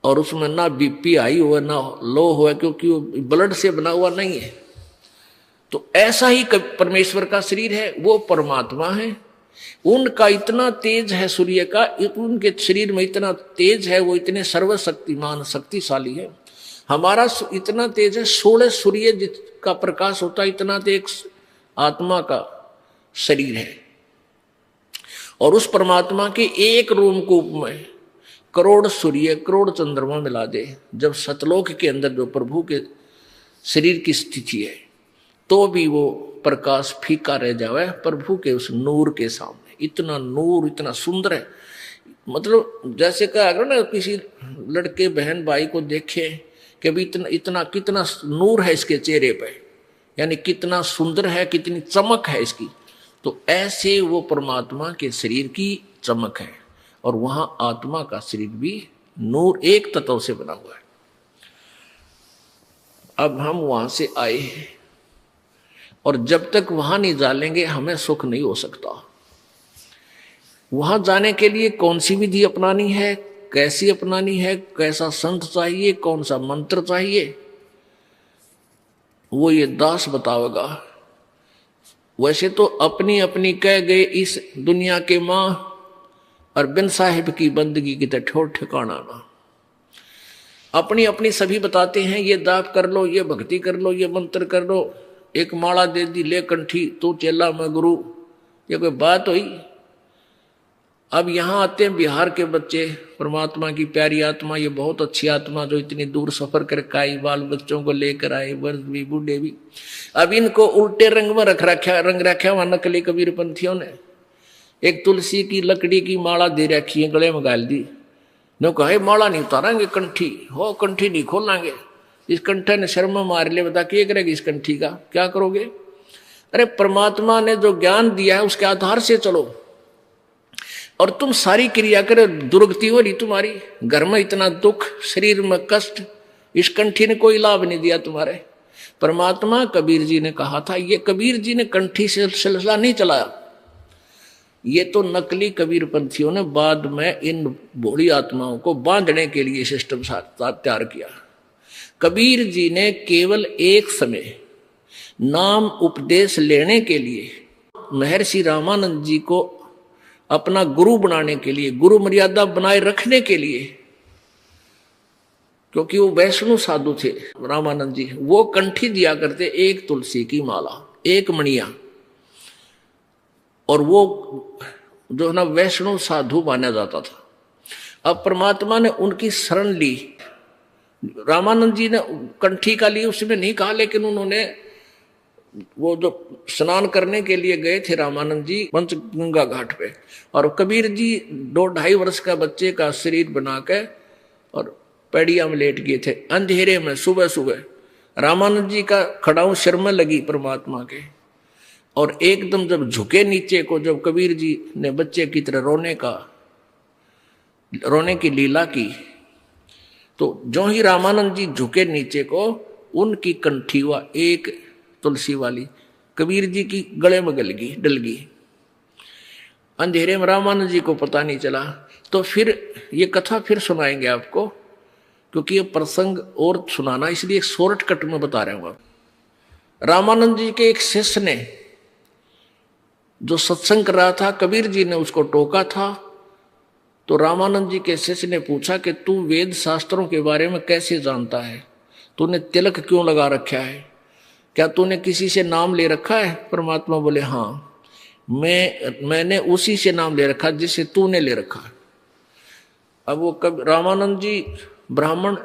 और उसमें ना बीपी हाई हुआ ना लो हुआ, क्योंकि वो ब्लड से बना हुआ नहीं है। तो ऐसा ही परमेश्वर का शरीर है, वो परमात्मा है। उनका इतना तेज है सूर्य का, उनके शरीर में इतना तेज है, वो इतने सर्वशक्तिमान शक्तिशाली है। हमारा इतना तेज है, 16 सूर्य जिसका प्रकाश होता है, इतना तो एक आत्मा का शरीर है। और उस परमात्मा के एक रूप में करोड़ सूर्य, करोड़ चंद्रमा मिला दे, जब सतलोक के अंदर जो प्रभु के शरीर की स्थिति है, तो भी वो प्रकाश फीका रह जावे प्रभु के उस नूर के सामने। इतना नूर, इतना सुंदर है। मतलब जैसे कहा अगर ना किसी लड़के बहन भाई को देखे कि अभी इतना कितना नूर है इसके चेहरे पे, यानी कितना सुंदर है, कितनी चमक है इसकी। तो ऐसे वो परमात्मा के शरीर की चमक है। और वहां आत्मा का शरीर भी नूर, एक तत्व से बना हुआ है। अब हम वहां से आए हैं, और जब तक वहां नहीं जालेंगे हमें सुख नहीं हो सकता। वहां जाने के लिए कौन सी विधि अपनानी है, कैसी अपनानी है, कैसा संत चाहिए, कौन सा मंत्र चाहिए, वो ये दास बतावेगा। वैसे तो अपनी अपनी कह गए इस दुनिया के मां, और बिन साहिब की बंदगी की ठोर ठिकाना ना। अपनी अपनी सभी बताते हैं, ये दाप कर लो, ये भक्ति कर लो, ये मंत्र कर लो, एक माला दे दी, ले कंठी, तू चेला मैं गुरु। ये कोई बात हुई? अब यहाँ आते हैं बिहार के बच्चे, परमात्मा की प्यारी आत्मा, ये बहुत अच्छी आत्मा जो इतनी दूर सफर करके आई, बाल बच्चों को लेकर आए, वर्ष भी, बूढ़े भी। अब इनको उल्टे रंग में रंग रखा वहां नकली कबीरपंथियों ने। एक तुलसी की लकड़ी की माला दे रखी है, गले में गाल दी, नो कहे माला नहीं उतारेंगे, कंठी हो, कंठी नहीं खोलेंगे। इस कंठा ने शर्मा मार लिया, बता क्या करेगी इस कंठी का, क्या करोगे? अरे परमात्मा ने जो ज्ञान दिया है उसके आधार से चलो, और तुम सारी क्रिया करो, दुर्गति हो रही तुम्हारी, घर में इतना दुख, शरीर में कष्ट, इस कंठी ने कोई लाभ नहीं दिया तुम्हारे। परमात्मा कबीर जी ने कहा था, ये कबीर जी ने कंठी से सिलसिला नहीं चलाया, ये तो नकली कबीर पंथियों ने बाद में इन भोली आत्माओं को बांधने के लिए सिस्टम तैयार किया। कबीर जी ने केवल एक समय नाम उपदेश लेने के लिए, महर्षि रामानंद जी को अपना गुरु बनाने के लिए, गुरु मर्यादा बनाए रखने के लिए, क्योंकि वो वैष्णव साधु थे रामानंद जी, वो कंठी दिया करते एक तुलसी की माला, एक मणिया, और वो जो है ना वैष्णव साधु माना जाता था। अब परमात्मा ने उनकी शरण ली, रामानंद जी ने कंठी का लिए उसमें नहीं कहा, लेकिन उन्होंने वो जो स्नान करने के लिए गए थे रामानंद जी पंचगंगा घाट पे, और कबीर जी 2-2.5 वर्ष का बच्चे का शरीर बना के और पैड़िया में लेट गए थे अंधेरे में। सुबह सुबह रामानंद जी का खड़ाऊ सिर में लगी परमात्मा के, और एकदम जब झुके नीचे को, जब कबीर जी ने बच्चे की तरह रोने की लीला की, तो जो ही रामानंद जी झुके नीचे को, उनकी कंठी हुआ एक तुलसी वाली कबीर जी की गले में डल गई। अंधेरे में रामानंद जी को पता नहीं चला। तो फिर ये कथा फिर सुनाएंगे आपको, क्योंकि ये प्रसंग और सुनाना, इसलिए एक शॉर्टकट में बता रहे हूं। रामानंद जी के एक शिष्य ने जो सत्संग कर रहा था, कबीर जी ने उसको टोका था। तो रामानंद जी के शिष्य ने पूछा कि तू वेद शास्त्रों के बारे में कैसे जानता है, तूने तिलक क्यों लगा रखा है, क्या तूने किसी से नाम ले रखा है? परमात्मा बोले हाँ, मैंने उसी से नाम ले रखा जिसे तूने ले रखा। अब वो रामानंद जी ब्राह्मण,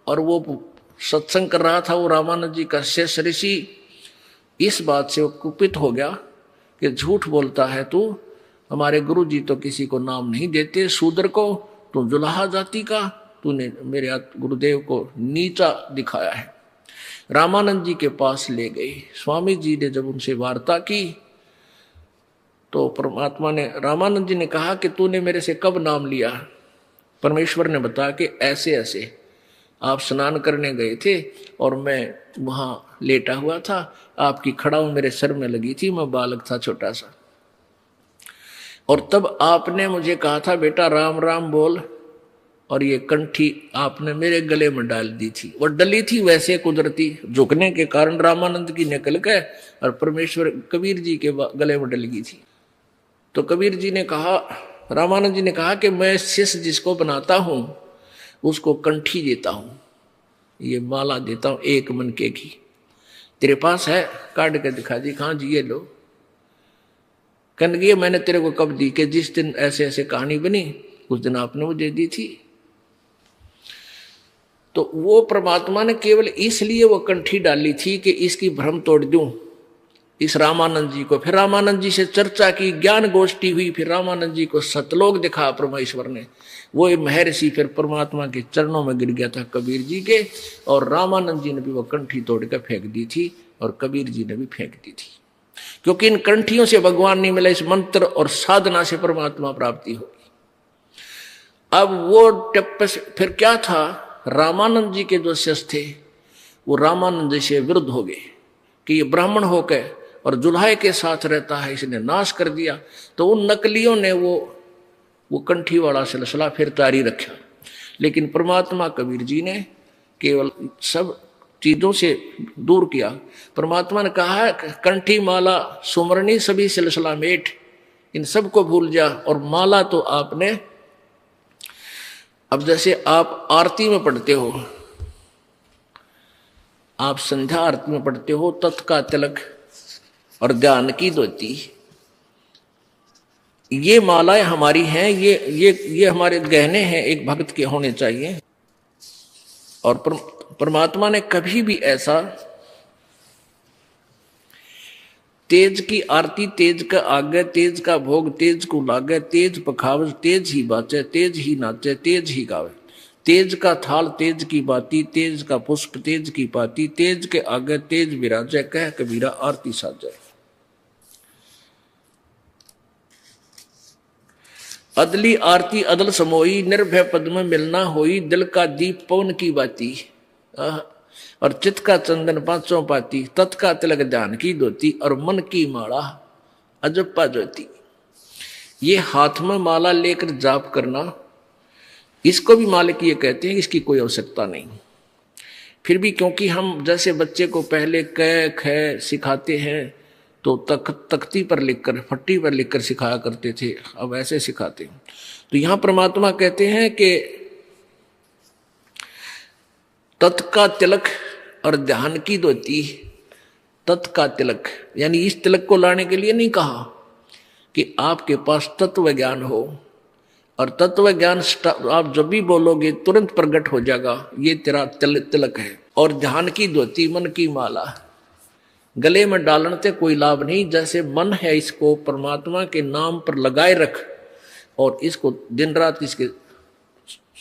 और वो सत्संग कर रहा था, वो रामानंद जी का शिष्य ऋषि, इस बात से वो कुपित हो गया कि झूठ बोलता है तू, हमारे गुरु जी तो किसी को नाम नहीं देते, शूद्र को, तू जुलाहा जाति का, तूने मेरे गुरुदेव को नीचा दिखाया है। रामानंद जी के पास ले गए। स्वामी जी ने जब उनसे वार्ता की तो परमात्मा ने, रामानंद जी ने कहा कि तूने मेरे से कब नाम लिया? परमेश्वर ने बताया कि ऐसे ऐसे आप स्नान करने गए थे और मैं वहां लेटा हुआ था, आपकी खड़ाऊ मेरे सर में लगी थी, मैं बालक था छोटा सा, और तब आपने मुझे कहा था बेटा राम राम बोल, और ये कंठी आपने मेरे गले में डाल दी थी, और डली थी वैसे कुदरती झुकने के कारण रामानंद की निकल गए और परमेश्वर कबीर जी के गले में डल गई थी। तो कबीर जी ने कहा, रामानंद जी ने कहा कि मैं शिष्य जिसको बनाता हूं उसको कंठी देता हूं, ये माला देता हूं एक मनके की, तेरे पास है? काट के दिखा दी। कहाँ जी, ये लो। कहने मैंने तेरे को कब दी? कि जिस दिन ऐसे ऐसे कहानी बनी उस दिन आपने मुझे दी थी। तो वो परमात्मा ने केवल इसलिए वो कंठी डाली थी कि इसकी भ्रम तोड़ दूं इस रामानंद जी को। फिर रामानंद जी से चर्चा की, ज्ञान गोष्ठी हुई, फिर रामानंद जी को सतलोक दिखा परमेश्वर ने। वो महर्षि फिर परमात्मा के चरणों में गिर गया था कबीर जी के, और रामानंद जी ने भी वो कंठी तोड़ कर फेंक दी थी, और कबीर जी ने भी फेंक दी थी, क्योंकि इन कंठियों से भगवान नहीं मिला, इस मंत्र और साधना से परमात्मा प्राप्ति होगी। अब वो टिप्पे फिर क्या था, रामानंद जी के जो शिष्य थे वो रामानंद जी से विरुद्ध हो गए कि ये ब्राह्मण होकर और जुल्हाए के साथ रहता है, इसने नाश कर दिया। तो उन नकलियों ने वो कंठी वाला सिलसिला फिर जारी रखा। लेकिन परमात्मा कबीर जी ने केवल सब चीजों से दूर किया। परमात्मा ने कहा कंठी माला सुमरनी सभी सिलसिला मेट, इन सब को भूल जा। और माला तो आपने, अब जैसे आप आरती में पढ़ते हो, आप संध्या आरती में पढ़ते हो, तत् का तिलक और ध्यान की धोती, ये मालाएं हमारी हैं, ये हमारे गहने हैं, एक भक्त के होने चाहिए। और परमात्मा ने कभी भी ऐसा तेज की आरती तेज का आगे, तेज का भोग तेज को लागे, तेज पखावज तेज ही बाचे, तेज ही नाचे, तेज ही गावे, तेज का थाल तेज की बाती, तेज का पुष्प तेज की पाती, तेज के आगे तेज विराजय, कह कबीरा आरती साजय। अदली आरती अदल समोई, निर्भय पद में मिलना होई, दिल का दीप पवन की बाती, और चित का चंदन पांचों पाती, तत् का तिलक ध्यान की धोती, और मन की माला अजप्पा ज्योति। ये हाथ में माला लेकर जाप करना, इसको भी मालिक ये कहते हैं इसकी कोई आवश्यकता नहीं। फिर भी क्योंकि हम जैसे बच्चे को पहले क ख सिखाते हैं तो तख्ती पर लिखकर, फट्टी पर लिखकर सिखाया करते थे, अब ऐसे सिखाते हैं। तो यहां परमात्मा कहते हैं कि तत् का तिलक और ध्यान की धोती। तत् का तिलक यानी इस तिलक को लाने के लिए नहीं कहा कि आपके पास तत्व ज्ञान हो, और तत्व ज्ञान आप जब भी बोलोगे तुरंत प्रकट हो जाएगा, ये तेरा तिलक है। और ध्यान की धोती, मन की माला गले में डालने से कोई लाभ नहीं। जैसे मन है इसको परमात्मा के नाम पर लगाए रख, और इसको दिन रात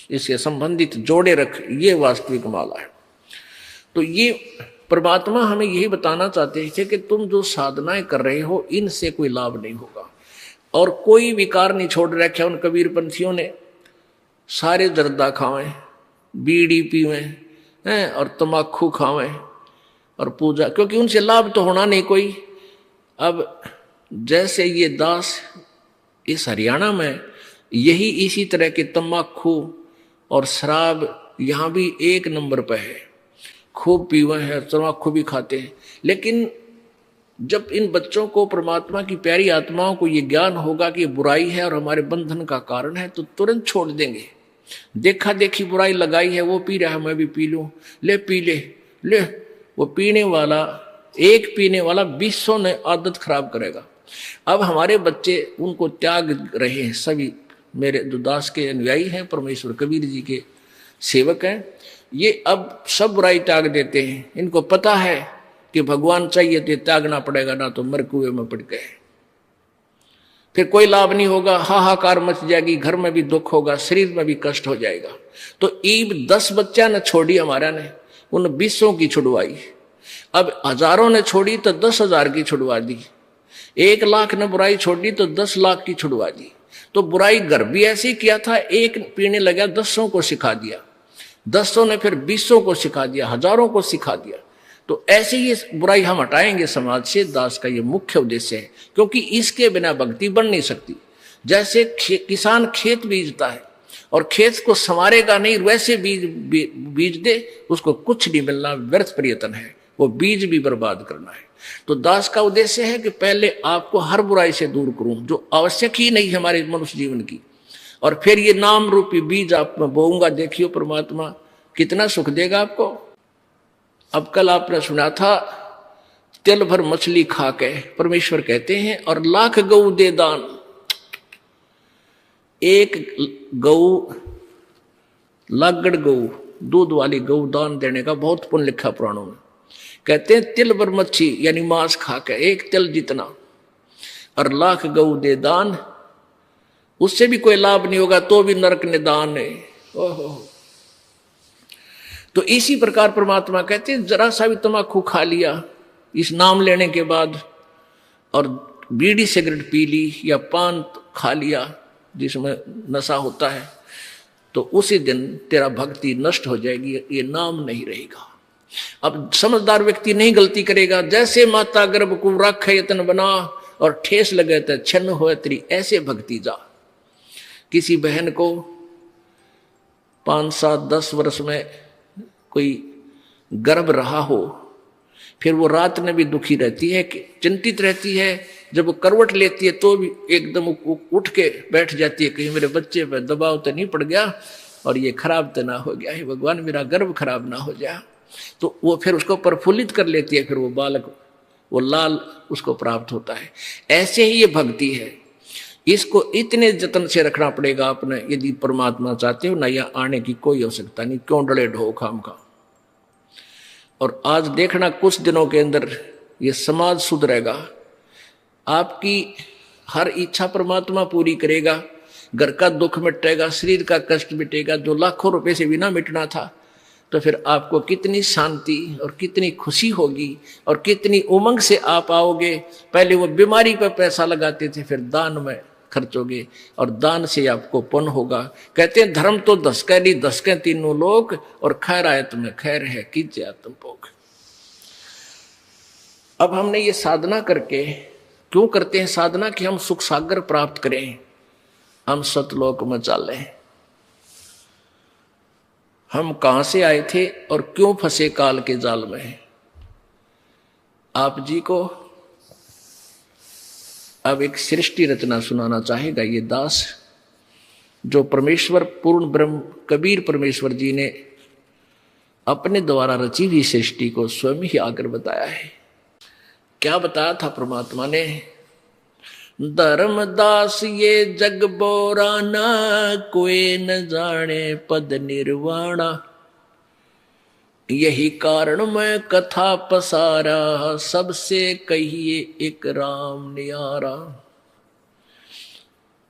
इसके संबंधित जोड़े रख, ये वास्तविक माला है। तो ये परमात्मा हमें यही बताना चाहते थे कि तुम जो साधनाएं कर रहे हो इनसे कोई लाभ नहीं होगा। और कोई विकार नहीं छोड़ रखा उन कबीर पंथियों ने। सारे जर्दा खावें, बीड़ी पीवें हैं, और तम्बाकू खावें और पूजा, क्योंकि उनसे लाभ तो होना नहीं कोई। अब जैसे ये दास इस हरियाणा में यही इसी तरह के तम्बाकू और शराब यहाँ भी एक नंबर पर है, खूब पीवे हैं, तम्बाकू भी खाते हैं। लेकिन जब इन बच्चों को परमात्मा की प्यारी आत्माओं को ये ज्ञान होगा कि ये बुराई है और हमारे बंधन का कारण है, तो तुरंत छोड़ देंगे। देखा देखी बुराई लगाई है, वो पी रहा है मैं भी पी लूं, ले पी ले। वो पीने वाला, एक पीने वाला 200 ने आदत खराब करेगा। अब हमारे बच्चे उनको त्याग रहे हैं। सभी मेरे जो दास के अनुयायी हैं, परमेश्वर कबीर जी के सेवक हैं, ये अब सब बुराई त्याग देते हैं। इनको पता है कि भगवान चाहिए तो त्यागना पड़ेगा, ना तो मर कुएं में पड़ गए, फिर कोई लाभ नहीं होगा, हाहाकार मच जाएगी, घर में भी दुख होगा, शरीर में भी कष्ट हो जाएगा। तो ईब 10 बच्चा ने छोड़ी हमारा ने, उन 20 की छुड़वाई। अब हजारों ने छोड़ी तो 10,000 की छुड़वा दी। 1 लाख ने बुराई छोड़ी तो 10 लाख की छुड़वा दी। तो बुराई घर भी ऐसे किया था, एक पीने लगा 10 को सिखा दिया, 10 ने फिर 20 को सिखा दिया, हजारों को सिखा दिया। तो ऐसे ही बुराई हम हटाएंगे समाज से, दास का ये मुख्य उद्देश्य है। क्योंकि इसके बिना भक्ति बन नहीं सकती। जैसे किसान खेत बीजता है और खेत को संवारेगा नहीं, वैसे बीज दे, उसको कुछ नहीं मिलना, व्यर्थ प्रयत्न है, वो बीज भी बर्बाद करना है। तो दास का उद्देश्य है कि पहले आपको हर बुराई से दूर करूं जो आवश्यक ही नहीं हमारे मनुष्य जीवन की, और फिर ये नाम रूपी बीज आप में बोऊंगा। देखियो परमात्मा कितना सुख देगा आपको। अब कल आपने सुना था, तिल भर मछली खा के परमेश्वर कहते हैं और लाख गऊ दे दान। एक गऊ, लागड़ गऊ, दूध वाली गऊ दान देने का बहुत पुण्य लिखा पुराणों में। कहते हैं तिल भर मच्छी यानी मांस खा के, एक तिल जितना, और लाख गऊ दे दान, उससे भी कोई लाभ नहीं होगा, तो भी नरक निदान है। ओहो। तो इसी प्रकार परमात्मा कहते हैं जरा सा भी तम्बाकू खा लिया इस नाम लेने के बाद, और बीड़ी सिगरेट पी ली या पान खा लिया जिसमें नशा होता है, तो उसी दिन तेरा भक्ति नष्ट हो जाएगी, ये नाम नहीं रहेगा। अब समझदार व्यक्ति नहीं गलती करेगा। जैसे माता गर्भ को रख यतन बना और ठेस लगे तो छन्न हो तेरी, ऐसे भक्ति जा। किसी बहन को 5, 7, 10 वर्ष में कोई गर्भ रहा हो, फिर वो रात में भी दुखी रहती है, चिंतित रहती है। जब वो करवट लेती है तो भी एकदम उठ के बैठ जाती है, कहीं मेरे बच्चे पर दबाव तो नहीं पड़ गया और ये खराब तो ना हो गया है, भगवान मेरा गर्भ खराब ना हो जाए। तो वो फिर उसको प्रफुल्लित कर लेती है, फिर वो बालक, वो लाल उसको प्राप्त होता है। ऐसे ही ये भक्ति है, इसको इतने जतन से रखना पड़ेगा आपने यदि परमात्मा चाहते हो। ना यहाँ आने की कोई आवश्यकता नहीं, क्यों डले ढो खाम का। और आज देखना कुछ दिनों के अंदर ये समाज सुधरेगा, आपकी हर इच्छा परमात्मा पूरी करेगा। घर का दुख मिटेगा, शरीर का कष्ट मिटेगा, जो लाखों रुपए से बिना मिटना था, तो फिर आपको कितनी शांति और कितनी खुशी होगी और कितनी उमंग से आप आओगे। पहले वो बीमारी पर पैसा लगाते थे, फिर दान में खर्चोगे और दान से आपको पुण्य होगा। कहते हैं धर्म तो दसके नहीं, दसके तीनों लोग, और खैर आए तुम्हें खैर है, कीजिए तुम भोग। अब हमने ये साधना करके, क्यों करते हैं साधना? कि हम सुख सागर प्राप्त करें, हम सतलोक में चले। हम कहां से आए थे और क्यों फंसे काल के जाल में? आप जी को अब एक सृष्टि रचना सुनाना चाहेगा ये दास, जो परमेश्वर पूर्ण ब्रह्म कबीर परमेश्वर जी ने अपने द्वारा रची हुई सृष्टि को स्वयं ही आकर बताया है। क्या बताया था परमात्मा ने? धर्मदास ये जग बोराना, कोई न जाने पद निर्वाणा। यही कारण मैं कथा पसारा, सबसे कहिए एक राम नियारा।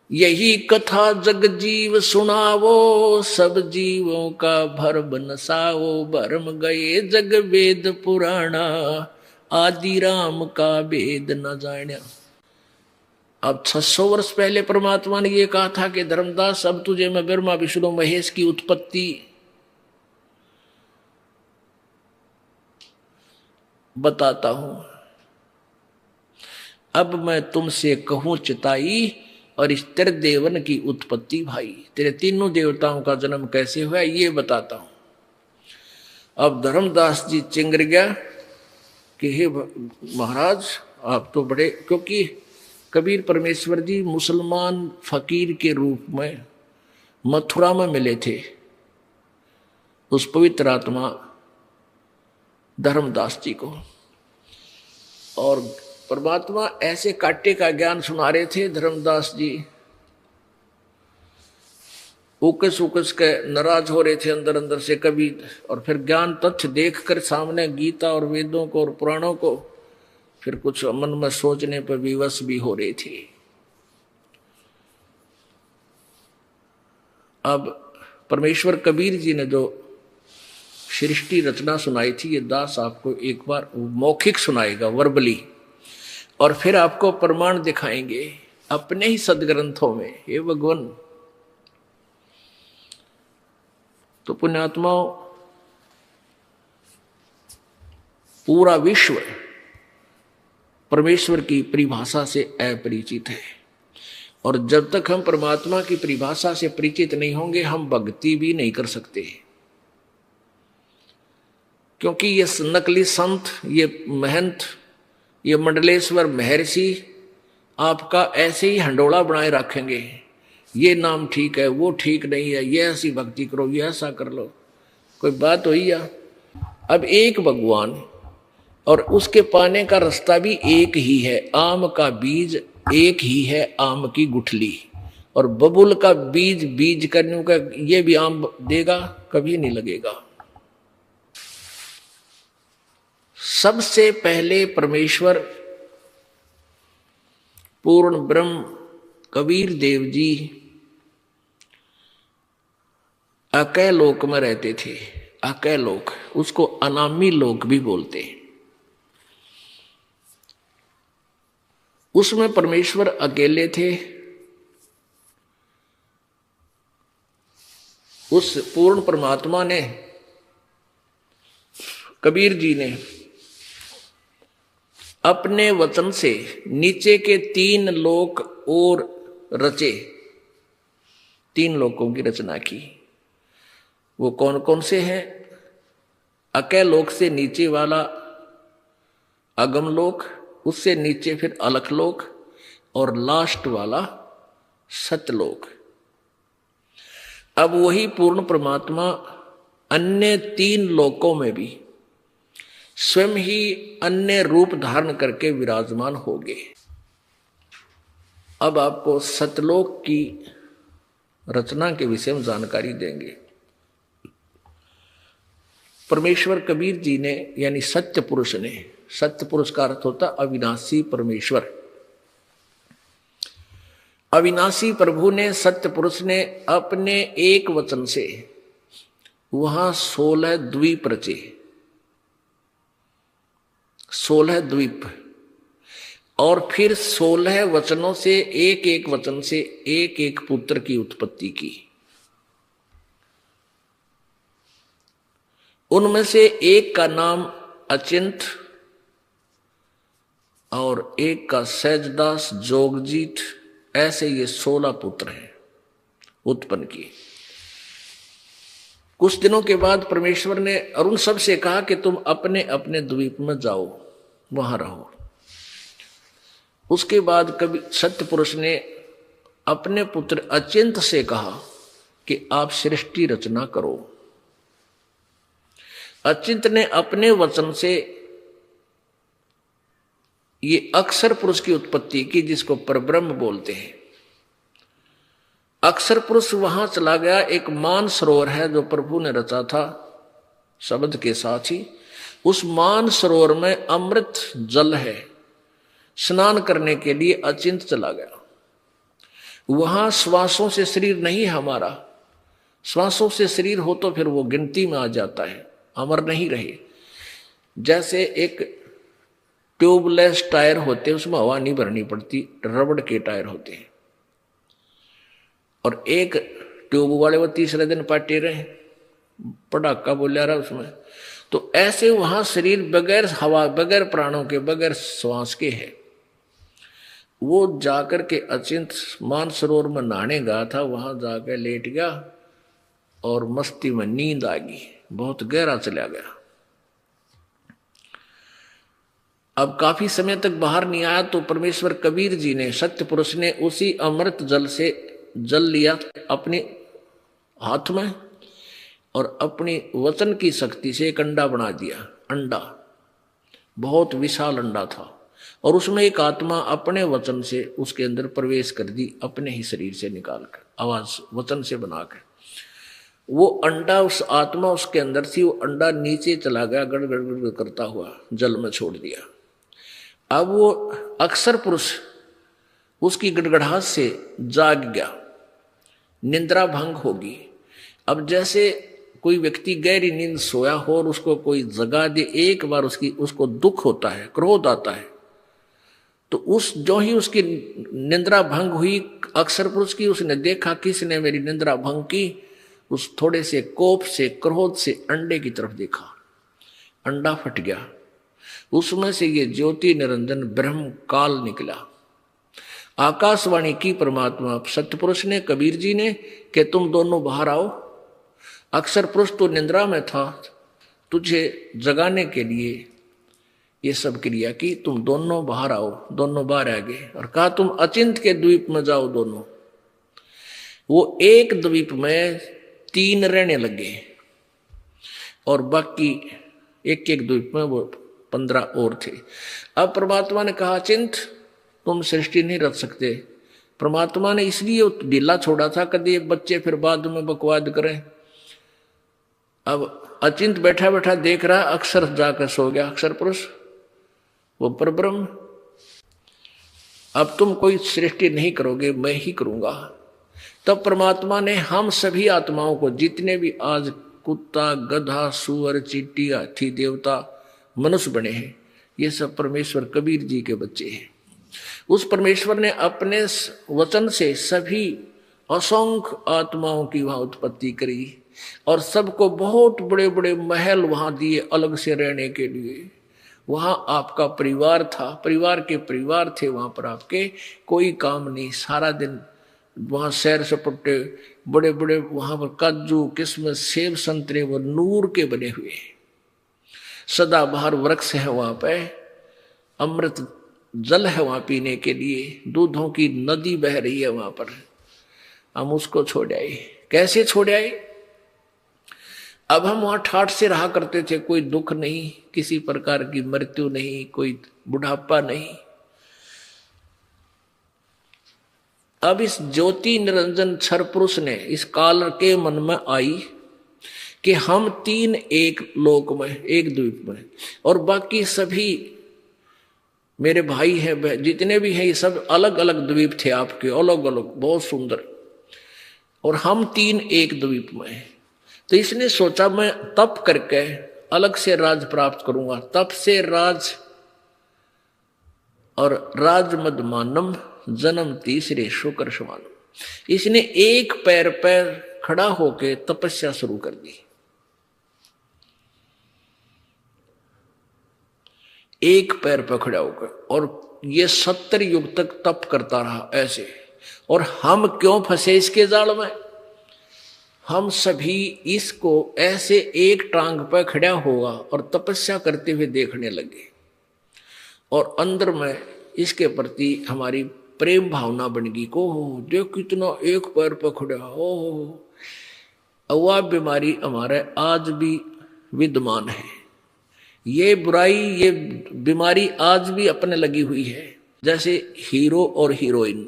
यही कथा जग जीव सुनावो, सब जीवों का भरम नसाओ। भरम गए जग वेद पुराणा, आदि राम का वेद न जान्या। अब 600 वर्ष पहले परमात्मा ने ये कहा था कि धर्मदास अब तुझे मैं ब्रह्मा विष्णु महेश की उत्पत्ति बताता हूं। अब मैं तुमसे कहूं चिताई, और इस तेरे देवन की उत्पत्ति भाई, तेरे तीनों देवताओं का जन्म कैसे हुआ ये बताता हूं। अब धर्मदास जी चिंगर गया कि हे महाराज आप तो बड़े, क्योंकि कबीर परमेश्वर जी मुसलमान फकीर के रूप में मथुरा में मिले थे उस पवित्र आत्मा धर्मदास जी को, और परमात्मा ऐसे काटे का ज्ञान सुना रहे थे। धर्मदास जी उकस उकस के नाराज हो रहे थे अंदर अंदर से कभी, और फिर ज्ञान तथ्य देखकर सामने गीता और वेदों को और पुराणों को फिर कुछ मन में सोचने पर विवश भी हो रही थी। अब परमेश्वर कबीर जी ने जो सृष्टि रचना सुनाई थी, ये दास आपको एक बार मौखिक सुनाएगा वर्बली, और फिर आपको प्रमाण दिखाएंगे अपने ही सदग्रंथों में। हे भगवान, तो पुण्यात्माओं, पूरा विश्व परमेश्वर की परिभाषा से अपरिचित है, और जब तक हम परमात्मा की परिभाषा से परिचित नहीं होंगे हम भक्ति भी नहीं कर सकते। क्योंकि ये नकली संत, ये महंत, ये मंडलेश्वर महर्षि आपका ऐसे ही हंडोला बनाए रखेंगे, ये नाम ठीक है, वो ठीक नहीं है, ये ऐसी भक्ति करो, ये ऐसा कर लो। कोई बात हुई या? अब एक भगवान और उसके पाने का रास्ता भी एक ही है। आम का बीज एक ही है, आम की गुठली, और बबुल का बीज बीज करने का ये भी आम देगा, कभी नहीं लगेगा। सबसे पहले परमेश्वर पूर्ण ब्रह्म कबीर देव जी अकय लोक में रहते थे। अकय लोक, उसको अनामी लोक भी बोलते हैं। उसमें परमेश्वर अकेले थे। उस पूर्ण परमात्मा ने, कबीर जी ने अपने वचन से नीचे के 3 लोक और रचे, 3 लोकों की रचना की। वो कौन कौन से हैं? अकय लोक से नीचे वाला अगम लोक, उससे नीचे फिर अलख लोक, और लास्ट वाला सतलोक। अब वही पूर्ण परमात्मा अन्य 3 लोकों में भी स्वयं ही अन्य रूप धारण करके विराजमान हो गए। अब आपको सतलोक की रचना के विषय में जानकारी देंगे। परमेश्वर कबीर जी ने, यानी सत्य पुरुष ने, सत्य पुरुष का अर्थ होता अविनाशी परमेश्वर, अविनाशी प्रभु ने, सत्य पुरुष ने अपने एक वचन से वहां 16 द्वीप रचे, 16 द्वीप, और फिर 16 वचनों से एक एक वचन से एक एक पुत्र की उत्पत्ति की। उनमें से एक का नाम अचिंत और एक का सहजदास, जोगजीत, ऐसे ये 16 पुत्र हैं उत्पन्न किए। कुछ दिनों के बाद परमेश्वर ने अरुण सब से कहा कि तुम अपने अपने द्वीप में जाओ, वहां रहो। उसके बाद कभी सत्य पुरुष ने अपने पुत्र अचिंत से कहा कि आप सृष्टि रचना करो। अचिंत ने अपने वचन से ये अक्षर पुरुष की उत्पत्ति की, जिसको परब्रह्म बोलते हैं। अक्षर पुरुष वहां चला गया। एक मान सरोवर है जो प्रभु ने रचा था शब्द के साथ ही। उस मान सरोवर में अमृत जल है, स्नान करने के लिए अचिंत चला गया। वहां श्वासों से शरीर नहीं है हमारा, श्वासों से शरीर हो तो फिर वो गिनती में आ जाता है, अमर नहीं रहे। जैसे एक ट्यूबलेस टायर होते हैं, उसमें हवा नहीं भरनी पड़ती, रबड़ के टायर होते हैं। और एक ट्यूब वाले वो तीसरे दिन पाटे रहे, पटाखा बोलिया रहा उसमें। तो ऐसे वहां शरीर बगैर हवा, बगैर प्राणों के, बगैर श्वास के है। वो जाकर के अचिंत मानसरोवर में नहाने गया था, वहां जाकर लेट गया और मस्ती में नींद आ गई, बहुत गहरा चला गया। अब काफी समय तक बाहर नहीं आया तो परमेश्वर कबीर जी ने, सत्य पुरुष ने, उसी अमृत जल से जल लिया अपने हाथ में और अपनी वचन की शक्ति से एक अंडा बना दिया। अंडा बहुत विशाल अंडा था और उसमें एक आत्मा अपने वचन से उसके अंदर प्रवेश कर दी, अपने ही शरीर से निकालकर, आवाज वचन से बनाकर। वो अंडा, उस आत्मा उसके अंदर थी, वो अंडा नीचे चला गया, गड़गड़ गड़गड़ करता हुआ जल में छोड़ दिया। अब वो अक्षर पुरुष उसकी गड़गड़ाहट से जाग गया, निंद्रा भंग होगी। अब जैसे कोई व्यक्ति गहरी नींद सोया हो और उसको कोई जगा दे, एक बार उसको दुख होता है, क्रोध आता है, तो उस जो ही उसकी निंद्रा भंग हुई अक्षर पुरुष की, उसने देखा किसने मेरी निंद्रा भंग की। उस थोड़े से कोप से, क्रोध से अंडे की तरफ देखा, अंडा फट गया, उसमें से ये ज्योति निरंजन ब्रह्म काल निकला। आकाशवाणी की परमात्मा सत्यपुरुष ने, कबीर जी ने, कि तुम दोनों बाहर आओ। अक्षर पुरुष तो निंद्रा में था, तुझे जगाने के लिए ये सब क्रिया की, तुम दोनों बाहर आओ। दोनों बाहर आ गए और कहा तुम अचिंत के द्वीप में जाओ दोनों। वो एक द्वीप में 3 रहने लगे और बाकी एक एक द्वीप में वो 15 और थे। अब परमात्मा ने कहा अचिंत तुम सृष्टि नहीं रच सकते। परमात्मा ने इसलिए ढीला छोड़ा था, कभी बच्चे फिर बाद में बकवाद करें। अब अचिंत बैठा बैठा देख रहा, अक्षर जाकर सो गया, अक्षर पुरुष वो परब्रह्म। अब तुम कोई सृष्टि नहीं करोगे, मैं ही करूंगा। तब परमात्मा ने हम सभी आत्माओं को, जितने भी आज कुत्ता, गधा, सुअर, चींटी, हाथी, देवता, मनुष्य बने हैं, ये सब परमेश्वर कबीर जी के बच्चे हैं। उस परमेश्वर ने अपने वचन से सभी असंख्य आत्माओं की वहां उत्पत्ति करी और सबको बहुत बड़े बड़े महल वहां दिए अलग से रहने के लिए। वहां आपका परिवार था, परिवार के परिवार थे वहां पर आपके, कोई काम नहीं, सारा दिन वहां सैर सपटे, बड़े बड़े वहां पर काजू, किस्म, सेब, संतरे वो नूर के बने हुए, सदाबहार वृक्ष है वहां पे, अमृत जल है वहां पीने के लिए, दूधों की नदी बह रही है वहां पर। हम उसको छोड़ आए। कैसे छोड़ आए? अब हम वहां ठाठ से रहा करते थे, कोई दुख नहीं, किसी प्रकार की मृत्यु नहीं, कोई बुढ़ापा नहीं। अब इस ज्योति निरंजन क्षर पुरुष ने इस काल के मन में आई कि हम 3 एक लोक में, एक द्वीप में, और बाकी सभी मेरे भाई हैं, जितने भी हैं, ये सब अलग अलग द्वीप थे आपके, अलग अलग, बहुत सुंदर, और हम तीन एक द्वीप में हैं। तो इसने सोचा मैं तप करके अलग से राज प्राप्त करूंगा। तप से राज और राज मदमानम जन्म तीसरे शुक्र समानम। इसने एक पैर पर खड़ा होके तपस्या शुरू कर दी। एक पैर पर खड़ा होकर, और ये 70 युग तक तप करता रहा ऐसे। और हम क्यों फंसे इसके जाल में? हम सभी इसको ऐसे एक टांग पर खड़ा होगा और तपस्या करते हुए देखने लगे, और अंदर में इसके प्रति हमारी प्रेम भावना बन गई को देख कितना एक पैर पर खड़ा हो। वह बीमारी हमारे आज भी विद्यमान है। ये बुराई, ये बीमारी आज भी अपने लगी हुई है। जैसे हीरो और हीरोइन,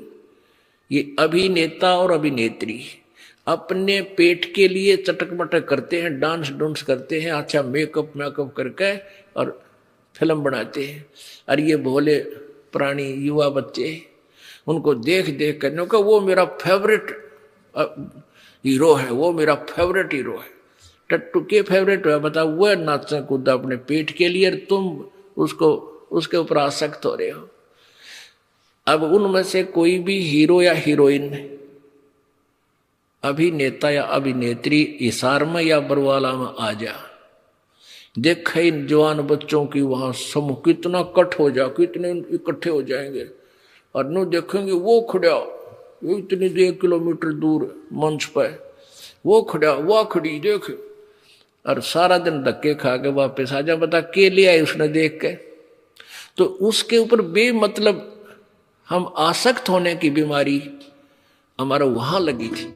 ये अभिनेता और अभिनेत्री अपने पेट के लिए चटक मटक करते हैं, डांस डूंस करते हैं, अच्छा मेकअप करके और फिल्म बनाते हैं। और ये भोले प्राणी युवा बच्चे उनको देख देख कर का वो मेरा फेवरेट हीरो है, वो मेरा फेवरेट हीरो है। टट्टू के फेवरेट है, बताओ, वो नाचा कूदा अपने पेट के लिए, तुम उसके ऊपर आसक्त हो रहे हो। अब उनमें से कोई भी हीरो या हीरोइन, अभिनेता या अभिनेत्री हिसार में या बरवाला में आ जा, देख इन जवान बच्चों की वहां समूह कितना कट हो जा, कितने इकट्ठे हो जाएंगे, और नु देखेंगे वो खड़ा, वो इतनी 1 किलोमीटर दूर मंच पर वो खड़ा, वो खड़ी देख, और सारा दिन धक्के खा के वापस आ जा। बता के लिए आए उसने देख के? तो उसके ऊपर बेमतलब हम आसक्त होने की बीमारी हमारा वहां लगी थी।